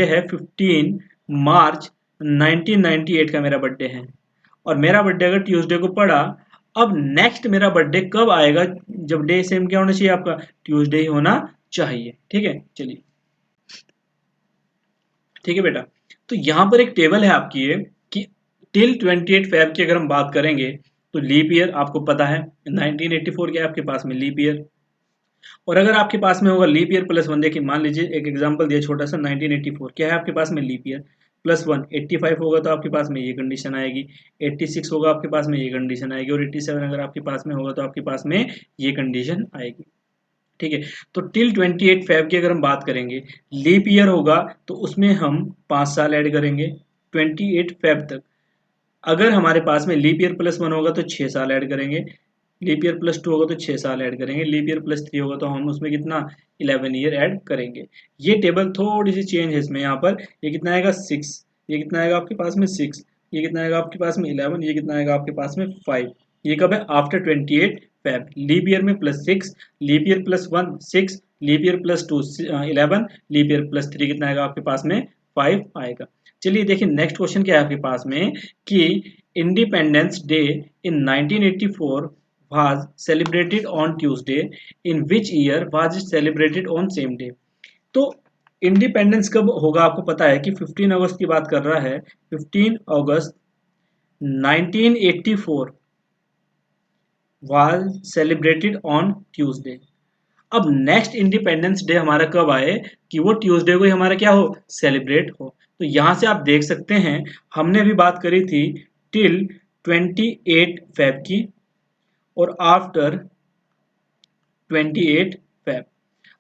है 15 मार्च 1998 का मेरा बर्थडे है, और मेरा बर्थडे अगर ट्यूसडे को पड़ा, अब नेक्स्ट मेरा बर्थडे कब आएगा, जब डे सेम क्या होना चाहिए आपका, ट्यूसडे ही होना चाहिए। ठीक है, चलिए, ठीक है बेटा। तो यहाँ पर एक टेबल है आपकी ये कि टिल 28 फेब की अगर हम बात करेंगे तो लीप ईयर आपको पता है 1984 के आपके पास में लीप ईयर। और अगर आपके पास में होगा लीप ईयर प्लस वन, देखिए मान लीजिए एक एग्जांपल दिया छोटा सा, 1984 क्या है आपके पास में, लीप ईयर प्लस वन, 85 होगा तो आपके पास में ये कंडीशन आएगी, 86 होगा आपके पास में ये कंडीशन आएगी, और 87 अगर आपके पास में होगा तो आपके पास में ये कंडीशन आएगी। ठीक है, तो टिल 28 फेब की अगर हम बात करेंगे, लीप ईयर होगा तो उसमें हम 5 साल ऐड करेंगे 28 फेब तक। अगर हमारे पास में लीप ईयर प्लस वन होगा तो 6 साल ऐड करेंगे, लीप ईयर प्लस टू होगा तो 6 साल ऐड करेंगे, लीप ईयर प्लस थ्री होगा तो हम उसमें कितना 11 ईयर ऐड करेंगे। ये टेबल थोड़ी सी चेंज है इसमें, यहाँ पर ये कितना आएगा 6, ये कितना आएगा आपके पास में 6, ये कितना आएगा आपके पास में 11, ये कितना आएगा आपके पास में 5। ये कब है, आफ्टर 28 फेब। लीप ईयर में +6, leap year plus one 6, leap year plus two 11, leap year plus three कितना आएगा आपके पास में 5 आएगा। चलिए देखिए नेक्स्ट क्वेश्चन क्या है आपके पास में कि independence day in 1984 was celebrated on Tuesday, in which year was it celebrated on same day। तो इंडिपेंडेंस कब होगा आपको पता है कि 15 अगस्त की बात कर रहा है, 15 अगस्त 1984 was celebrated on Tuesday। अब नेक्स्ट इंडिपेंडेंस डे हमारा कब आए कि वो ट्यूसडे को ही हमारा क्या हो, सेलिब्रेट हो। तो यहां से आप देख सकते हैं हमने अभी बात करी थी टिल 28 फेब की, और आफ्टर 28 फेब।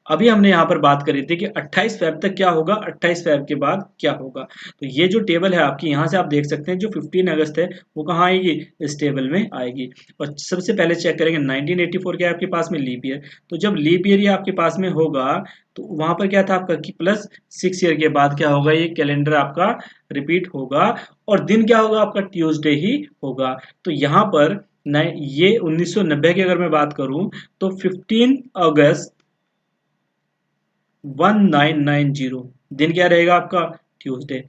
अभी हमने यहाँ पर बात करी थी कि 28 फेब तक क्या होगा, 28 फेब के बाद क्या होगा। तो ये जो टेबल है आपकी, यहाँ से आप देख सकते हैं जो 15 अगस्त है वो कहाँ आएगी, इस टेबल में आएगी। और सबसे पहले चेक करेंगे 1984 क्या है आपके पास में, लीप ईयर। तो जब लीप ईयर ये आपके पास में होगा तो वहां पर क्या था आपका कि +6 ईयर के बाद क्या होगा, ये कैलेंडर आपका रिपीट होगा, और दिन क्या होगा आपका, ट्यूसडे ही होगा। तो यहाँ पर ये 1990 की अगर मैं बात करूं तो 15 अगस्त 1990 दिन क्या रहेगा आपका, ट्यूसडे।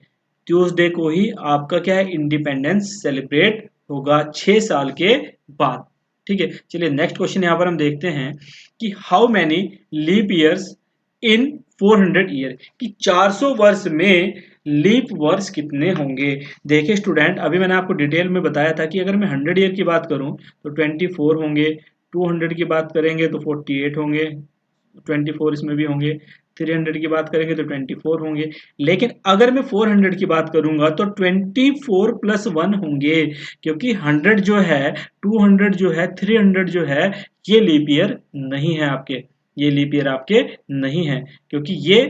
ट्यूसडे को ही आपका क्या है, इंडिपेंडेंस सेलिब्रेट होगा 6 साल के बाद। ठीक है, चलिए नेक्स्ट क्वेश्चन यहाँ पर हम देखते हैं कि how many leap years in 400 year, कि 400 वर्ष में लीप वर्ष कितने होंगे। देखिए स्टूडेंट, अभी मैंने आपको डिटेल में बताया था कि अगर मैं 100 ईयर की बात करूं तो 24 होंगे, 200 की बात करेंगे तो 48 होंगे, 24 इसमें भी होंगे, 300 की बात करेंगे तो 24 होंगे। लेकिन अगर मैं 400 की बात करूंगा तो 24 + 1 होंगे, क्योंकि 100 जो है, 200 जो है, 300 जो है, ये लीप ईयर नहीं है आपके, ये लीप ईयर आपके नहीं है, क्योंकि ये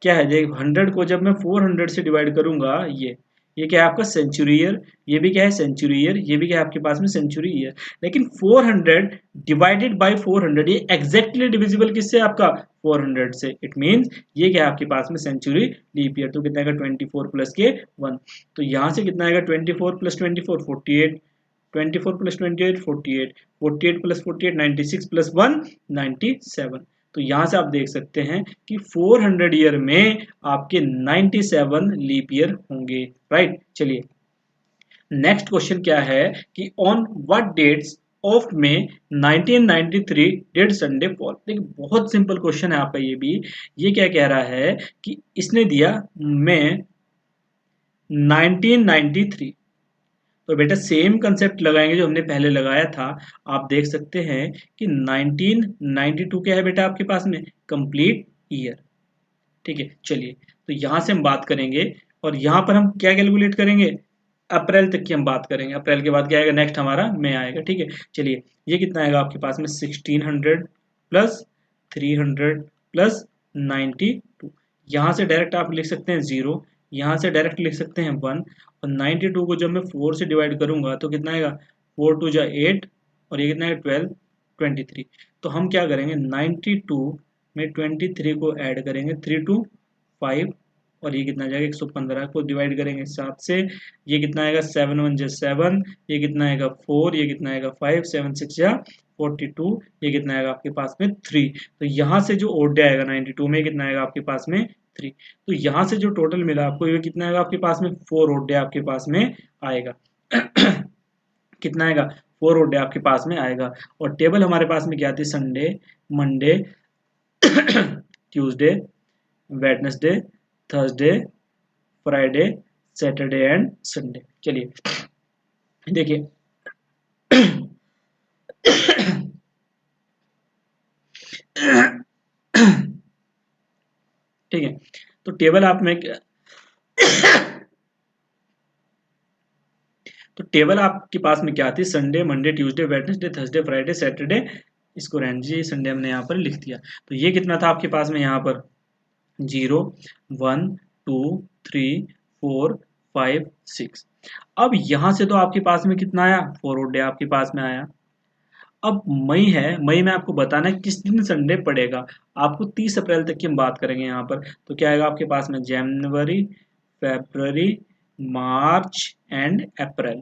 क्या है, देख 100 को जब मैं 400 से डिवाइड करूंगा, ये क्या है आपका सेंचुरी ईयर, ये भी क्या है सेंचुरी ईयर, ये भी क्या है आपके पास में सेंचुरी ईयर। लेकिन 400 डिवाइडेड बाय 400 ये एग्जैक्टली डिविजिबल किससे, आपका 400 से। इट मींस ये क्या है आपके पास में सेंचुरी लीप ईयर। तो कितना आएगा 24 प्लस के 1, तो यहाँ से कितना आएगा 24 + 24 48, 24 + 28 48, 48 + 48 96 + 1 97। तो यहाँ से आप देख सकते हैं कि 400 ईयर में आपके 97 लीप ईयर होंगे। राइट, चलिए नेक्स्ट क्वेश्चन क्या है कि ऑन व्हाट डेट्स ऑफ में 1993 डेड संडे फॉल। देखिए बहुत सिंपल क्वेश्चन है आपका ये भी। ये क्या कह रहा है कि इसने दिया मई 1993, तो बेटा सेम कंसेप्ट लगाएंगे जो हमने पहले लगाया था। आप देख सकते हैं कि 1992 क्या है बेटा आपके पास में, कंप्लीट ईयर। ठीक है, चलिए तो यहां से हम बात करेंगे और यहां पर हम क्या कैलकुलेट करेंगे, अप्रैल तक की हम बात करेंगे। अप्रैल के बाद क्या आएगा, नेक्स्ट हमारा मई आएगा। ठीक है, चलिए ये कितना आएगा आपके पास में, 1600 प्लस 300 प्लस 92। यहाँ से डायरेक्ट आप लिख सकते हैं 0, यहाँ से डायरेक्ट लिख सकते हैं 1, और 92 को जब मैं 4 से डिवाइड करूंगा तो कितना आएगा, 4 टू जा 8, और ये कितना है 12, 23। तो हम क्या करेंगे, 92 में 23 को ऐड करेंगे, 3 टू 5, और ये कितना जाएगा 115 को डिवाइड करेंगे 7 से, ये कितना आएगा 7 1 जा 7, ये कितना आएगा 4, ये कितना आएगा 5, 7 6 जा 42, ये कितना आएगा आपके पास में 3। तो यहाँ से जो ओड आएगा 92 में कितना आएगा आपके पास में 3। तो यहाँ से जो टोटल मिला आपको, ये कितना आएगा आपके पास में 4 ओड आपके पास में आएगा। कितना आएगा, 4 ओड आपके पास में आएगा। और टेबल हमारे पास में क्या आती है, Sunday, Monday, Tuesday, Wednesday, Thursday, Friday, Saturday and Sunday. चलिए देखिए ठीक है, तो टेबल आप में तो टेबल आपके पास में क्या आती है, Sunday, Monday, Tuesday, Wednesday, Thursday, Friday, Saturday, इसको रहने दीजिए, संडे हमने यहाँ पर लिख दिया। तो ये कितना था आपके पास में यहाँ पर, 0 1 2 3 4 5 6। अब यहाँ से तो आपके पास में कितना आया, 4 डे आपके पास में आया। अब मई है, मई में आपको बताना है किस दिन संडे पड़ेगा। आपको 30 अप्रैल तक की हम बात करेंगे यहाँ पर। तो क्या आएगा आपके पास में, जनवरी, फरवरी, मार्च एंड अप्रैल।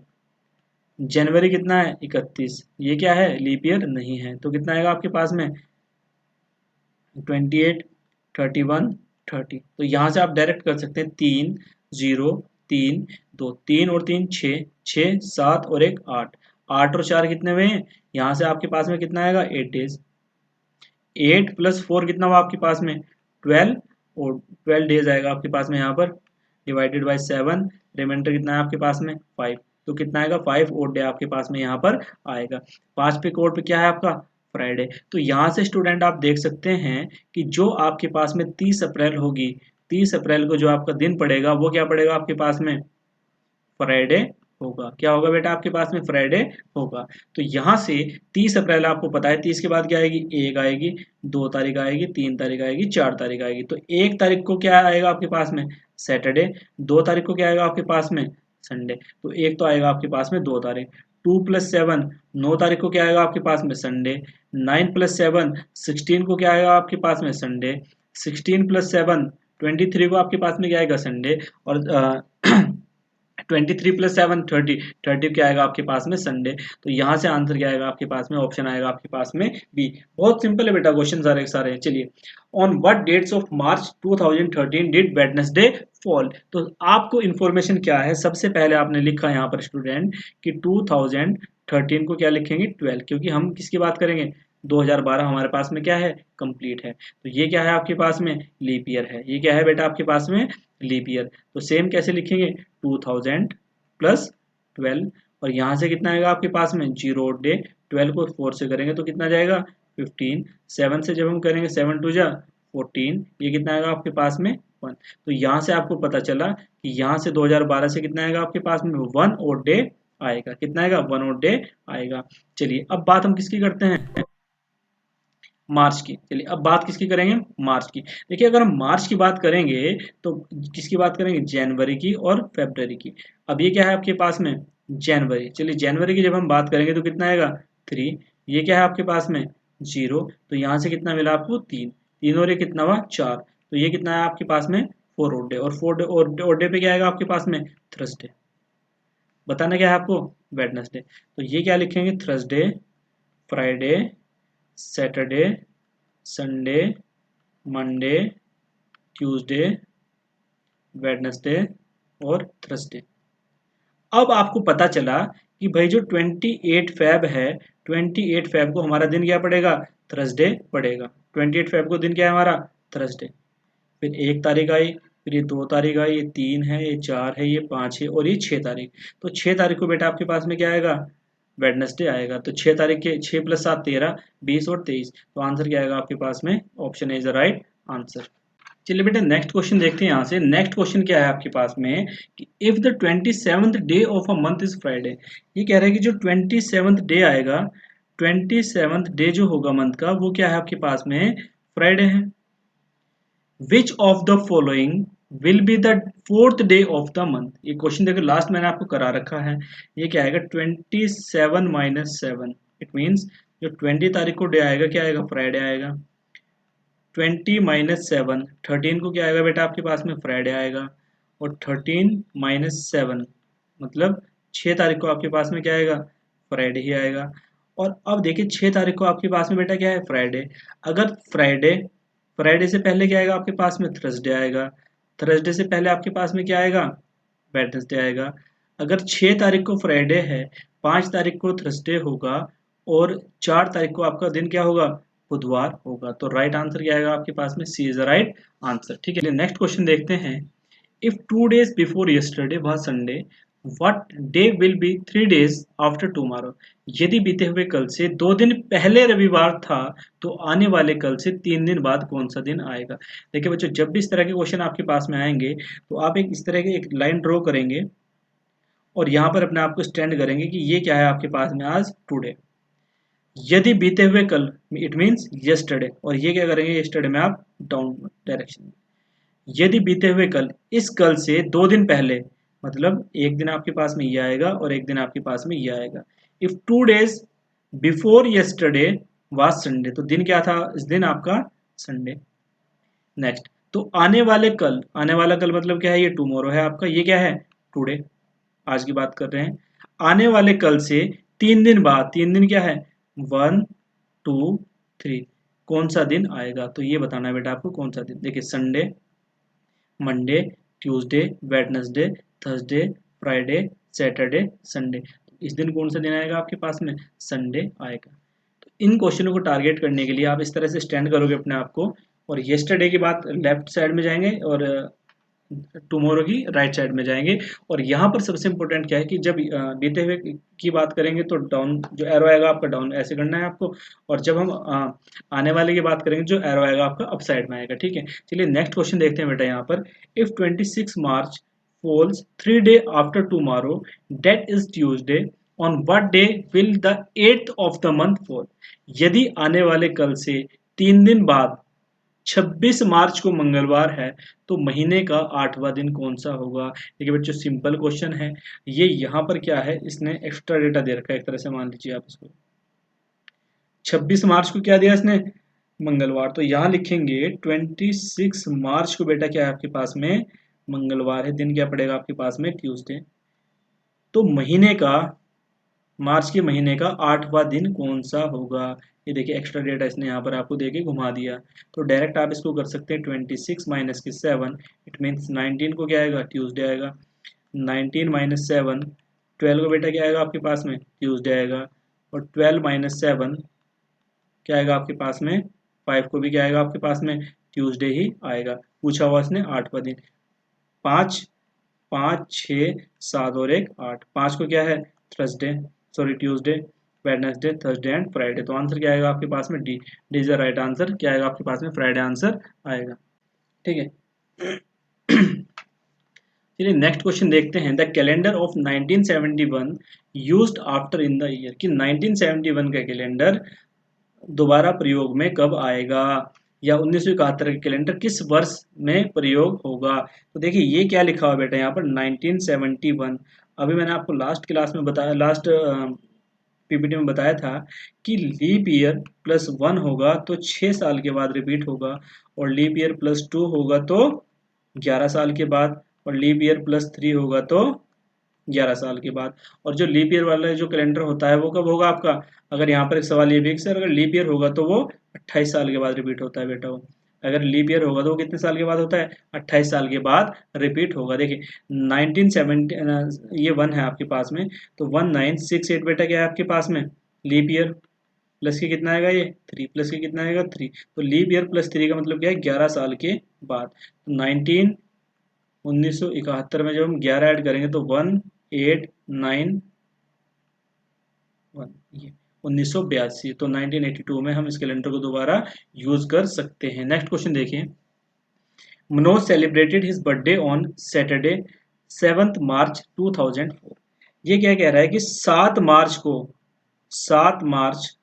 जनवरी कितना है 31, ये क्या है, लीप ईयर नहीं है, तो कितना आएगा आपके पास में 28 31 30। तो यहाँ से आप डायरेक्ट कर सकते हैं 3 0 3 2, 3 और 3 6, 6 7 और 1 8, 8 और 4 कितने हुए हैं, यहाँ से आपके पास में कितना आएगा 8 डेज। 8 प्लस 4 कितना हुआ आपके पास में 12, और 12 डेज आएगा आपके पास में यहाँ पर, डिवाइडेड बाय 7, रिमाइंडर कितना है आपके पास में 5। तो कितना आएगा 5 और डे आपके पास में यहाँ पर आएगा। 5 पे कोड पे क्या है आपका, फ्राइडे। तो यहाँ से स्टूडेंट आप देख सकते हैं कि जो आपके पास में 30 अप्रैल होगी, 30 अप्रैल को जो आपका दिन पड़ेगा वो क्या पड़ेगा आपके पास में, फ्राइडे होगा। क्या होगा बेटा आपके पास में, फ्राइडे होगा। तो यहाँ से 30 अप्रैल आपको पता है, 30 के बाद क्या आएगी, 1 आएगी, 2 तारीख आएगी, 3 तारीख आएगी, 4 तारीख आएगी। तो 1 तारीख को क्या आएगा आपके पास में, सैटरडे। 2 तारीख को क्या आएगा आपके पास में, संडे। तो एक तो आएगा आपके पास में 2 तारीख। 2 प्लस 7, 9 तारीख को क्या आएगा आपके पास में, संडे। 9 प्लस 7, 16 को क्या आएगा आपके पास में, संडे। 16 प्लस 7, 23 को आपके पास में क्या आएगा, संडे। और 23 प्लस 7 30, 30 क्या आएगा आपके पास में, संडे। तो यहाँ से आंसर क्या आएगा आपके पास में, ऑप्शन आएगा आपके पास में बी। बहुत सिंपल है बेटा, क्वेश्चन सारे सारे हैं। चलिए, on what dates of March 2013 did Wednesday fall. तो आपको इन्फॉर्मेशन क्या है, सबसे पहले आपने लिखा यहाँ पर स्टूडेंट कि 2013 को क्या लिखेंगे 12, क्योंकि हम किसकी बात करेंगे, 2012 हमारे पास में क्या है, कंप्लीट है। तो ये क्या है आपके पास में, लीप ईयर है। ये क्या है बेटा आपके पास में, लीप ईयर। तो सेम कैसे लिखेंगे, 2000 प्लस 12, और यहाँ से कितना आएगा आपके पास में, 0 डे। 12 को 4 से करेंगे तो कितना जाएगा 15, 7 से जब हम करेंगे 7 टू जा 14, ये कितना आएगा आपके पास में 1। तो यहाँ से आपको पता चला कि यहाँ से 2012 से कितना आएगा आपके पास में 1 और डे आएगा। कितना आएगा, 1 और डे आएगा। चलिए अब बात हम किसकी करते हैं, मार्च की। चलिए अब बात किसकी करेंगे, मार्च की। देखिए अगर हम मार्च की बात करेंगे तो किसकी बात करेंगे, जनवरी की और फरवरी की। अब ये क्या है आपके पास में, जनवरी। चलिए जनवरी की जब हम बात करेंगे तो कितना आएगा 3, ये क्या है आपके पास में 0। तो यहाँ से कितना मिला आपको 3, 3 और ये कितना हुआ 4। तो ये कितना है आपके पास में 4 और डे, और 4 डे पे क्या आएगा आपके पास में, थर्सडे। बताना क्या है आपको, वेडनेसडे। तो ये क्या लिखेंगे, Thursday, Friday, Saturday, Sunday, Monday, Tuesday, Wednesday और थर्सडे। अब आपको पता चला कि भाई जो 28 फेब है, 28 फेब को हमारा दिन क्या पड़ेगा, थर्सडे पड़ेगा। 28 फेब को दिन क्या है हमारा, थर्सडे। फिर 1 तारीख आई, फिर ये 2 तारीख है, ये 3 है, ये 4 है, ये 5 है और ये 6 तारीख। तो 6 तारीख को बेटा आपके पास में क्या आएगा, वेडनेसडे आएगा। तो 6 तारीख के 6 + 7 13, 20 और 23। तो आंसर क्या आएगा आपके पास में, option is the right answer. चलिए बेटा नेक्स्ट क्वेश्चन देखते हैं यहाँ से। नेक्स्ट क्वेश्चन क्या है आपके पास में कि if the 27th day of a month is Friday. ये कह रहा है कि जो 27th डे आएगा, 27th डे जो होगा मंथ का, वो क्या है आपके पास में, फ्राइडे है। विच of the following will be the 4th day of the month. ये क्वेश्चन देखो लास्ट मैंने आपको करा रखा है। ये क्या आएगा, 27 - 7। इट मीन्स जो 20 तारीख को डे आएगा क्या आएगा, फ्राइडे आएगा। 20 - 7, 13 को क्या आएगा बेटा आपके पास में, फ्राइडे आएगा। और 13 - 7 मतलब 6 तारीख को आपके पास में क्या आएगा, फ्राइडे ही आएगा। और अब देखिए 6 तारीख को आपके पास में बेटा क्या है, फ्राइडे। अगर फ्राइडे, फ्राइडे से पहले क्या आएगा आपके पास में, थर्सडे आएगा। थर्सडे से पहले आपके पास में क्या आएगा, वेडनेसडे आएगा। अगर 6 तारीख को फ्राइडे है, 5 तारीख को थर्सडे होगा और 4 तारीख को आपका दिन क्या होगा, बुधवार होगा। तो राइट आंसर क्या आएगा आपके पास में, सी इज द राइट आंसर। ठीक है, नेक्स्ट क्वेश्चन देखते हैं। If 2 days before yesterday was Sunday, what day will be 3 days after tomorrow. यदि बीते हुए कल से 2 दिन पहले रविवार था, तो आने वाले कल से 3 दिन बाद कौन सा दिन आएगा। देखिए बच्चों, जब भी इस तरह के क्वेश्चन आपके पास में आएंगे, तो आप एक इस तरह की एक लाइन ड्रॉ करेंगे और यहाँ पर अपने आप को स्टैंड करेंगे कि ये क्या है आपके पास में, आज टुडे। यदि बीते हुए कल, इट मीन्स यस्टरडे, और ये क्या करेंगे, यस्टरडे में आप डाउन डायरेक्शन में। यदि बीते हुए कल, इस कल से 2 दिन पहले, मतलब एक दिन आपके पास में ये आएगा और एक दिन आपके पास में ये आएगा। If 2 days before yesterday was Sunday, तो दिन क्या था इस दिन आपका, संडे। नेक्स्ट, तो आने वाले कल, आने वाला कल मतलब क्या है, ये टुमारो है आपका, ये क्या है, टुडे, आज की बात कर रहे हैं। आने वाले कल से 3 दिन बाद, 3 दिन क्या है, 1 2 3, कौन सा दिन आएगा। तो ये बताना है बेटा आपको कौन सा दिन। देखिए Sunday, Monday, Tuesday, Wednesday, Thursday, Friday, Saturday, Sunday. इस दिन कौन सा दिन आएगा आपके पास में, संडे आएगा। तो इन क्वेश्चनों को टारगेट करने के लिए आप इस तरह से स्टैंड करोगे अपने आप को, और येस्टरडे की बात लेफ्ट साइड में जाएंगे और टुमारो की राइट साइड में जाएंगे। और यहाँ पर सबसे इंपॉर्टेंट क्या है कि जब बीते हुए की बात करेंगे तो डाउन जो एरो आएगा आपका, डाउन ऐसे करना है आपको। और जब हम आने वाले की बात करेंगे, जो एरो आएगा आपका अप साइड में आएगा। ठीक है, चलिए नेक्स्ट क्वेश्चन देखते हैं बेटा यहाँ पर। If 26 March falls 3 day after tomorrow, date is Tuesday, on what day will the 8th of the month fall. यदि आने वाले कल से 3 दिन बाद 26 मार्च को मंगलवार है, तो महीने का 8वां दिन कौन सा होगा। देखिए बच्चों सिंपल क्वेश्चन है। ये यहाँ पर क्या है, इसने एक्स्ट्रा डेटा दे रखा है एक तरह से, मान लीजिए आप इसको। 26 मार्च को क्या दिया इसने, मंगलवार। तो यहाँ लिखेंगे 26 मार्च को बेटा क्या है आपके पास में, मंगलवार है। दिन क्या पड़ेगा आपके पास में, ट्यूसडे। तो महीने का, मार्च के महीने का 8वां दिन कौन सा होगा। ये देखिए एक्स्ट्रा डेटा इसने यहाँ पर आपको देके घुमा दिया। तो डायरेक्ट आप इसको कर सकते हैं 26 माइनस के 7, इट मीन्स 19 को क्या आएगा, ट्यूसडे आएगा। 19 - 7, 12 को बेटा क्या आएगा आपके पास में, ट्यूसडे आएगा। और 12 - 7 क्या आएगा आपके पास में, 5 को भी क्या आएगा आपके पास में, ट्यूसडे ही आएगा। पूछा हुआ इसने 8वां दिन। 5 5 6 7 और 1 8, 5 को क्या है, Thursday, sorry Tuesday, Wednesday, Thursday and Friday. तो आंसर क्या आएगा आपके पास में, D. D is the right answer. क्या आएगा आपके पास में, फ्राइडे आंसर आएगा। ठीक है, चलिए नेक्स्ट क्वेश्चन देखते हैं। The calendar of 1971 used after in the year, कि 1971 का कैलेंडर दोबारा प्रयोग में कब आएगा, या 1971 का कैलेंडर किस वर्ष में प्रयोग होगा। तो देखिए ये क्या लिखा हुआ बेटा यहाँ पर, 1971। अभी मैंने आपको लास्ट क्लास में बताया, लास्ट पीपीटी में बताया था कि लीप ईयर +1 होगा तो 6 साल के बाद रिपीट होगा, और लीप ईयर +2 होगा तो 11 साल के बाद, और लीप ईयर +3 होगा तो 11 साल के बाद। और जो लीप ईयर वाला जो कैलेंडर होता है वो कब होगा आपका, अगर यहाँ पर एक सवाल ये भी है कि सर अगर लीप ईयर होगा तो वो 28 साल के बाद रिपीट होता है बेटा वो। अगर लीप ईयर होगा तो वो कितने साल के बाद होता है, 28 साल के बाद रिपीट होगा। देखिए 1970 ये 1 है आपके पास में, तो 1968 बेटा क्या है आपके पास में, लीप ईयर प्लस के कितना आएगा, ये 3 प्लस के कितना आएगा, 3। तो लीप ईयर +3 का मतलब क्या है, 11 साल के बाद। 19 1971 में जब हम 11 ऐड करेंगे तो 1891, ये 1982, तो 1982 में हम इस कैलेंडर को दोबारा यूज कर सकते हैं। नेक्स्ट क्वेश्चन देखिए। Manoj celebrated his birthday on Saturday 7 मार्च 2004। ये क्या कह रहा है कि 7 मार्च को, 7 मार्च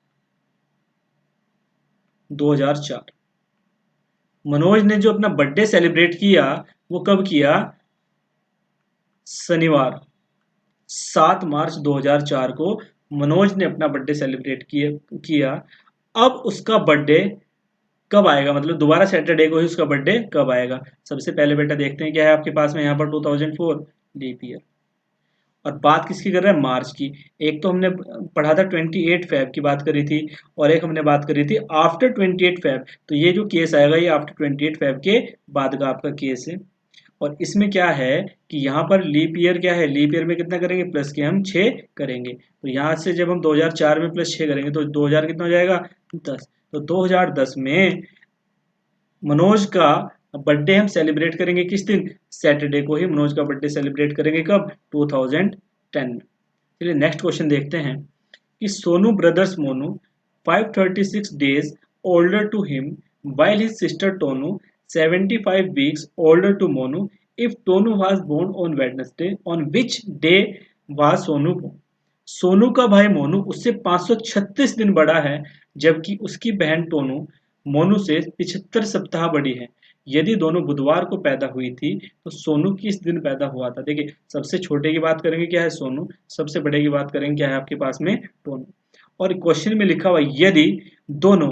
2004 मनोज ने जो अपना बर्थडे सेलिब्रेट किया वो कब किया? शनिवार 7 मार्च 2004 को मनोज ने अपना बर्थडे सेलिब्रेट किया। अब उसका बर्थडे कब आएगा, मतलब दोबारा सैटरडे को ही उसका बर्थडे कब आएगा? सबसे पहले बेटा देखते हैं क्या है आपके पास में यहाँ पर 2004 लीप ईयर, और बात किसकी कर रहे हैं? मार्च की। एक तो हमने पढ़ा था 28 फेब की बात करी थी, और एक हमने बात करी थी आफ्टर 28 फेब। तो ये जो केस आएगा ये आफ्टर 28 फेब के बाद का आपका केस है। और इसमें क्या है कि यहाँ पर लीप ईयर क्या है? लीप ईयर में कितना करेंगे? प्लस के हम 6 करेंगे। तो यहाँ से जब हम 2004 में प्लस 6 करेंगे तो 2000 कितना हो जाएगा? 10। तो 2010 में मनोज का बर्थडे हम सेलिब्रेट करेंगे किस दिन? सैटरडे को ही मनोज का बर्थडे सेलिब्रेट करेंगे। कब? 2010 में। चलिए नेक्स्ट क्वेश्चन देखते हैं कि Sonu brothers Monu 536 days older to him while his sister Tonu 75 weeks older to Monu. If Tonu was born on Wednesday, on which day was Sonu born? Sonu का भाई मोनू उससे 536 दिन बड़ा है, जबकि उसकी बहन टोनू मोनू से 75 सप्ताह बड़ी है। यदि दोनों बुधवार को पैदा हुई थी तो सोनू किस दिन पैदा हुआ था? देखिए सबसे छोटे की बात करेंगे क्या है? सोनू। सबसे बड़े की बात करेंगे क्या है आपके पास में? टोनू। और क्वेश्चन में लिखा हुआ यदि दोनों,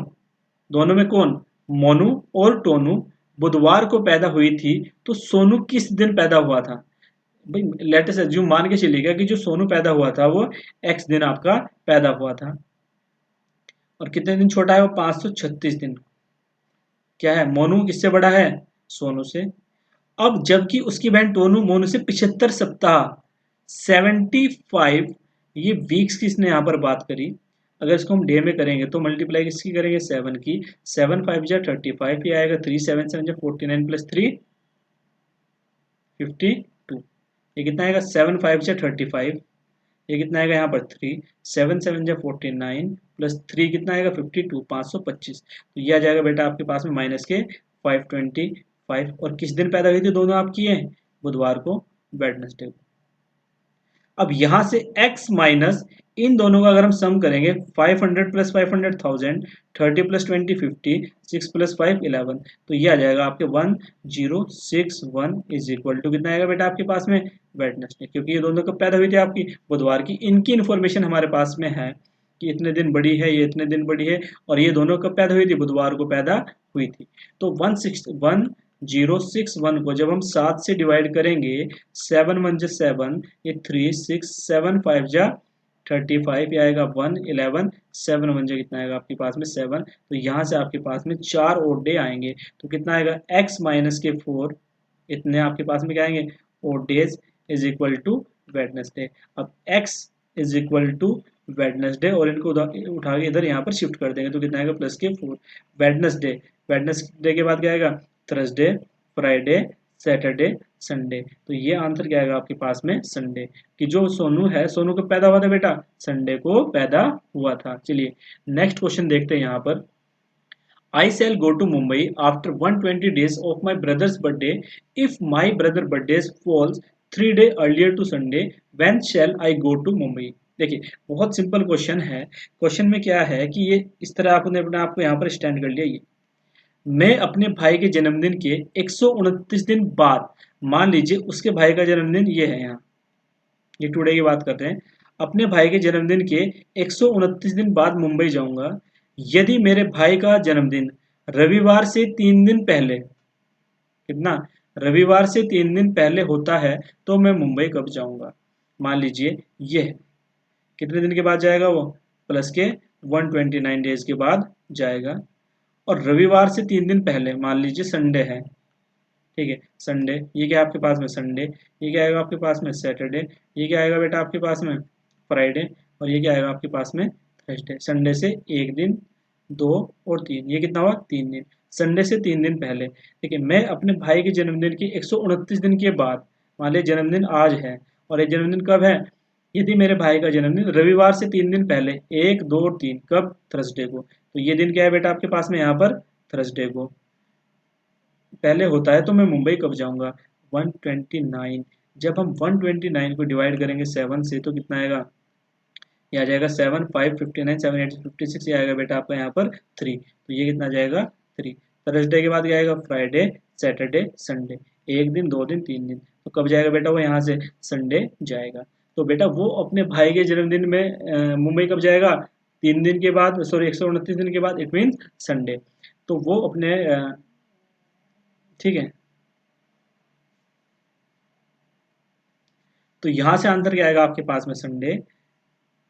दोनों में कौन? मोनू और टोनू बुधवार को पैदा हुई थी तो सोनू किस दिन पैदा हुआ था? भाई लेटेस्ट एज्यूम मान के चलिएगा कि जो सोनू पैदा हुआ था वो एक्स दिन आपका पैदा हुआ था, और कितने दिन छोटा है वो? 536 दिन। क्या है? मोनू किससे बड़ा है? सोनू से। अब जबकि उसकी बहन टोनू मोनू से 75 सप्ताह, 75, ये वीक्स की इसने यहाँ पर बात करी। अगर इसको हम डे में करेंगे तो मल्टीप्लाई किसकी करेंगे? 7 की। 7 5 जा 35 ही आएगा। 3 7 7 जा 49 प्लस 3 52। ये कितना आएगा? 7 5 जा 35। ये कितना आएगा यहाँ पर? 3 7 7 जा 49 प्लस 3 कितना आएगा? 52 525। तो ये आ जाएगा बेटा आपके पास में माइनस के 525। और किस दिन पैदा हुई थी दोनों आपकी? है बुधवार को, वेडनेसडे को। अब यहां से x माइनस इन दोनों का अगर हम सम करेंगे 500 प्लस 500 1000, 30 प्लस 20 50, 6 प्लस 5 11, तो ये आ जाएगा आपके 1061 इज इक्वल टू कितना आएगा बेटा आपके पास में? वेडनेसडे। क्योंकि ये दोनों कब पैदा हुई थी आपकी? बुधवार की। इनकी इन्फॉर्मेशन हमारे पास में है कि इतने दिन बड़ी है, ये इतने दिन बड़ी है, और ये दोनों कब पैदा हुई थी? बुधवार को पैदा हुई थी। तो 1061 को जब हम 7 से डिवाइड करेंगे, 7 1 जा 7, ये 3 6 7 5 जा 35, ये आएगा 111, 7 1 जा कितना आएगा आपके पास में? 7। तो यहाँ से आपके पास में 4 और डे आएंगे, तो कितना आएगा? x माइनस के 4, इतने आपके पास में क्या आएंगे? और days is equal to Wednesday. अब x is equal to Wednesday, और इनको उठा के इधर यहाँ पर शिफ्ट कर देंगे तो कितना आएगा? प्लस के 4। वेडनेसडे, वेडनेसडे के बाद क्या आएगा? Thursday, Friday, Saturday, Sunday. तो ये आंसर क्या आएगा आपके पास में? संडे। कि जो सोनू है, सोनू कब पैदा हुआ था बेटा? संडे को पैदा हुआ था। चलिए नेक्स्ट क्वेश्चन देखते हैं यहाँ पर। I shall go to Mumbai after 120 days of my brother's birthday. If my brother birthday falls 3 days earlier to Sunday, when shall I go to Mumbai? देखिए बहुत सिंपल क्वेश्चन है। क्वेश्चन में क्या है कि ये इस तरह आपने अपने आप को यहाँ पर स्टैंड कर लिया। ये मैं अपने भाई के जन्मदिन के 129 दिन बाद, मान लीजिए उसके भाई का जन्मदिन ये है, यहाँ ये टुडे की बात कर रहे हैं, अपने भाई के जन्मदिन के 129 दिन बाद मुंबई जाऊंगा। यदि मेरे भाई का जन्मदिन रविवार से 3 दिन पहले, कितना? रविवार से 3 दिन पहले होता है तो मैं मुंबई कब जाऊंगा? मान लीजिए ये कितने दिन के बाद जाएगा वो? प्लस के 129 डेज के बाद जाएगा। और रविवार से 3 दिन पहले मान लीजिए संडे है, ठीक है, संडे, ये क्या आपके पास में? संडे। ये क्या आएगा आपके पास में? सैटरडे। ये क्या आएगा बेटा आपके पास में? फ्राइडे। और ये क्या आएगा आपके पास में? थर्सडे। संडे से एक दिन, 2 और 3, ये कितना हुआ? 3 दिन। संडे से 3 दिन पहले। ठीक है, मैं अपने भाई के जन्मदिन की 129 दिन के बाद, मान लीजिए जन्मदिन आज है और ये जन्मदिन कब है, यदि मेरे भाई का जन्मदिन रविवार से 3 दिन पहले, 1 2 और 3, कब, थर्सडे को, तो ये दिन क्या है बेटा आपके पास में यहाँ पर, थर्सडे को पहले होता है। तो मैं मुंबई कब जाऊंगा, 129। जब हम 129 को डिवाइड करेंगे 7 से तो कितना आएगा, ये आ जाएगा 7 5 59 7 8 56, ये आएगा बेटा आपका यहाँ पर 3। तो ये कितना जाएगा, 3। थर्सडे के बाद क्या आएगा, फ्राइडे सैटरडे संडे, 1 दिन 2 दिन 3 दिन, तो कब जाएगा बेटा वो यहाँ से, संडे जाएगा। तो बेटा वो अपने भाई के जन्मदिन में मुंबई कब जाएगा, 3 दिन के बाद, सॉरी 129 दिन के बाद, इट मीन संडे। तो वो अपने ठीक है, तो यहाँ से आंसर क्या आएगा आपके पास में, संडे।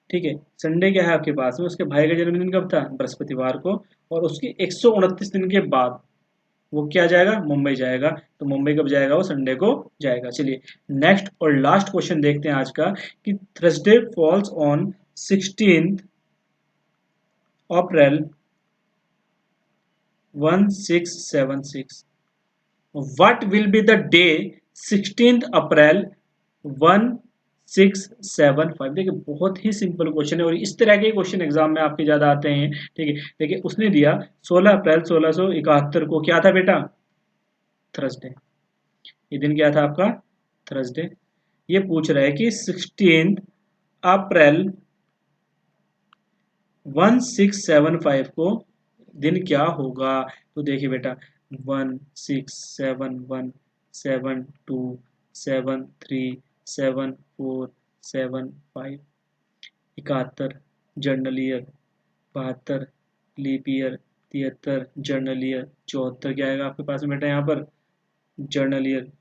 ठीक है, संडे क्या है आपके पास में, उसके भाई का जन्मदिन कब था, बृहस्पतिवार को, और उसके 129 दिन के बाद वो क्या जाएगा, मुंबई जाएगा। तो मुंबई कब जाएगा, वो संडे को जाएगा। चलिए नेक्स्ट और लास्ट क्वेश्चन देखते हैं आज का, कि Thursday falls on 16 April 1676, what will be the day 16 अप्रैल 1675। देखिए बहुत ही सिंपल क्वेश्चन है और इस तरह के क्वेश्चन एग्जाम में आपके ज्यादा आते हैं। ठीक है, देखिए उसने दिया 16 अप्रैल 1671 को क्या था बेटा, थर्सडे। ये दिन क्या था आपका, थर्सडे। ये पूछ रहा है कि 16 अप्रैल 1675 को दिन क्या होगा। तो देखिए बेटा 1671 72 73 74 75, 71 general year, 72 leap year, 73 general year, 74 क्या आएगा आपके पास में बेटा यहाँ पर, जर्नल ईयर।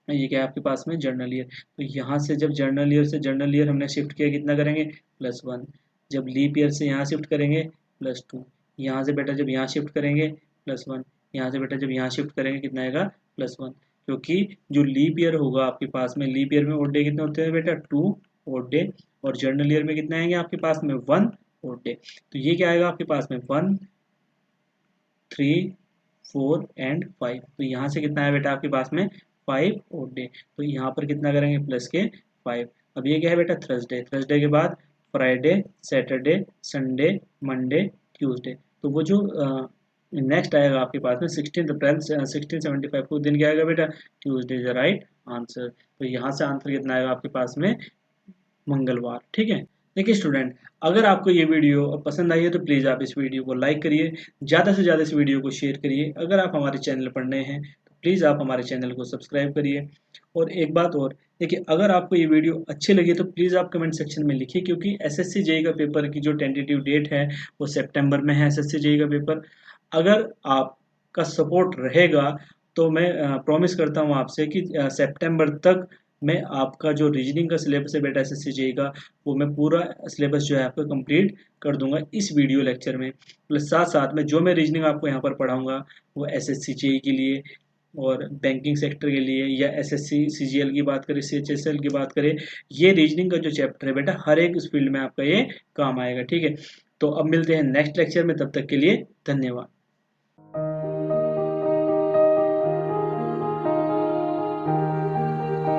ये क्या है आपके पास में, जर्नल ईयर। तो यहाँ से जब जर्नल ईयर से जर्नल ईयर हमने शिफ्ट किया, कितना करेंगे, +1। जब लीप ईयर से यहाँ शिफ्ट करेंगे +2। यहाँ से बेटा जब यहाँ शिफ्ट करेंगे +1। यहाँ से बेटा जब यहाँ शिफ्ट करेंगे कितना आएगा, +1। क्योंकि जो लीप ईयर होगा आपके पास में, लीप ईयर में ओड डे कितने होते हैं बेटा, 2 ओड डे, और जर्नल ईयर में कितने आएंगे आपके पास में, 1 ओड डे। तो ये क्या आएगा आपके पास में, 1 3 4 एंड 5। तो यहाँ से कितना है बेटा आपके पास में, 5 ओड डे। तो यहाँ पर कितना करेंगे, प्लस के 5। अब ये क्या है बेटा, थर्सडे। थर्सडे के बाद Friday Saturday Sunday Monday Tuesday. तो वो जो नेक्स्ट आएगा आपके पास में 16 अप्रैल 1675 को दिन क्या आएगा बेटा, Tuesday is the right answer. तो यहाँ से आंसर कितना आएगा आपके पास में, मंगलवार। ठीक है, देखिए स्टूडेंट, अगर आपको ये वीडियो पसंद आई है तो प्लीज़ आप इस वीडियो को लाइक करिए, ज़्यादा से ज़्यादा इस वीडियो को शेयर करिए। अगर आप हमारे चैनल पर नए हैं तो प्लीज़ आप हमारे चैनल को सब्सक्राइब करिए। और एक बात और, देखिए अगर आपको ये वीडियो अच्छी लगी तो प्लीज़ आप कमेंट सेक्शन में लिखिए, क्योंकि एसएससी जेईई का पेपर की जो टेंटेटिव डेट है वो सितंबर में है, एसएससी जेईई का पेपर। अगर आपका सपोर्ट रहेगा तो मैं प्रॉमिस करता हूँ आपसे कि सितंबर तक मैं आपका जो रीजनिंग का सिलेबस है बेटा एसएससी जेईई का, वो मैं पूरा सिलेबस जो है आपका कंप्लीट कर दूंगा इस वीडियो लेक्चर में। प्लस साथ साथ में जो मैं रीजनिंग आपको यहाँ पर पढ़ाऊंगा वो एसएससी जेईई के लिए और बैंकिंग सेक्टर के लिए, या एसएससी सीजीएल की बात करें, सीएचएसएल की बात करें, ये रीजनिंग का जो चैप्टर है बेटा हर एक उस फील्ड में आपका ये काम आएगा। ठीक है, तो अब मिलते हैं नेक्स्ट लेक्चर में, तब तक के लिए धन्यवाद।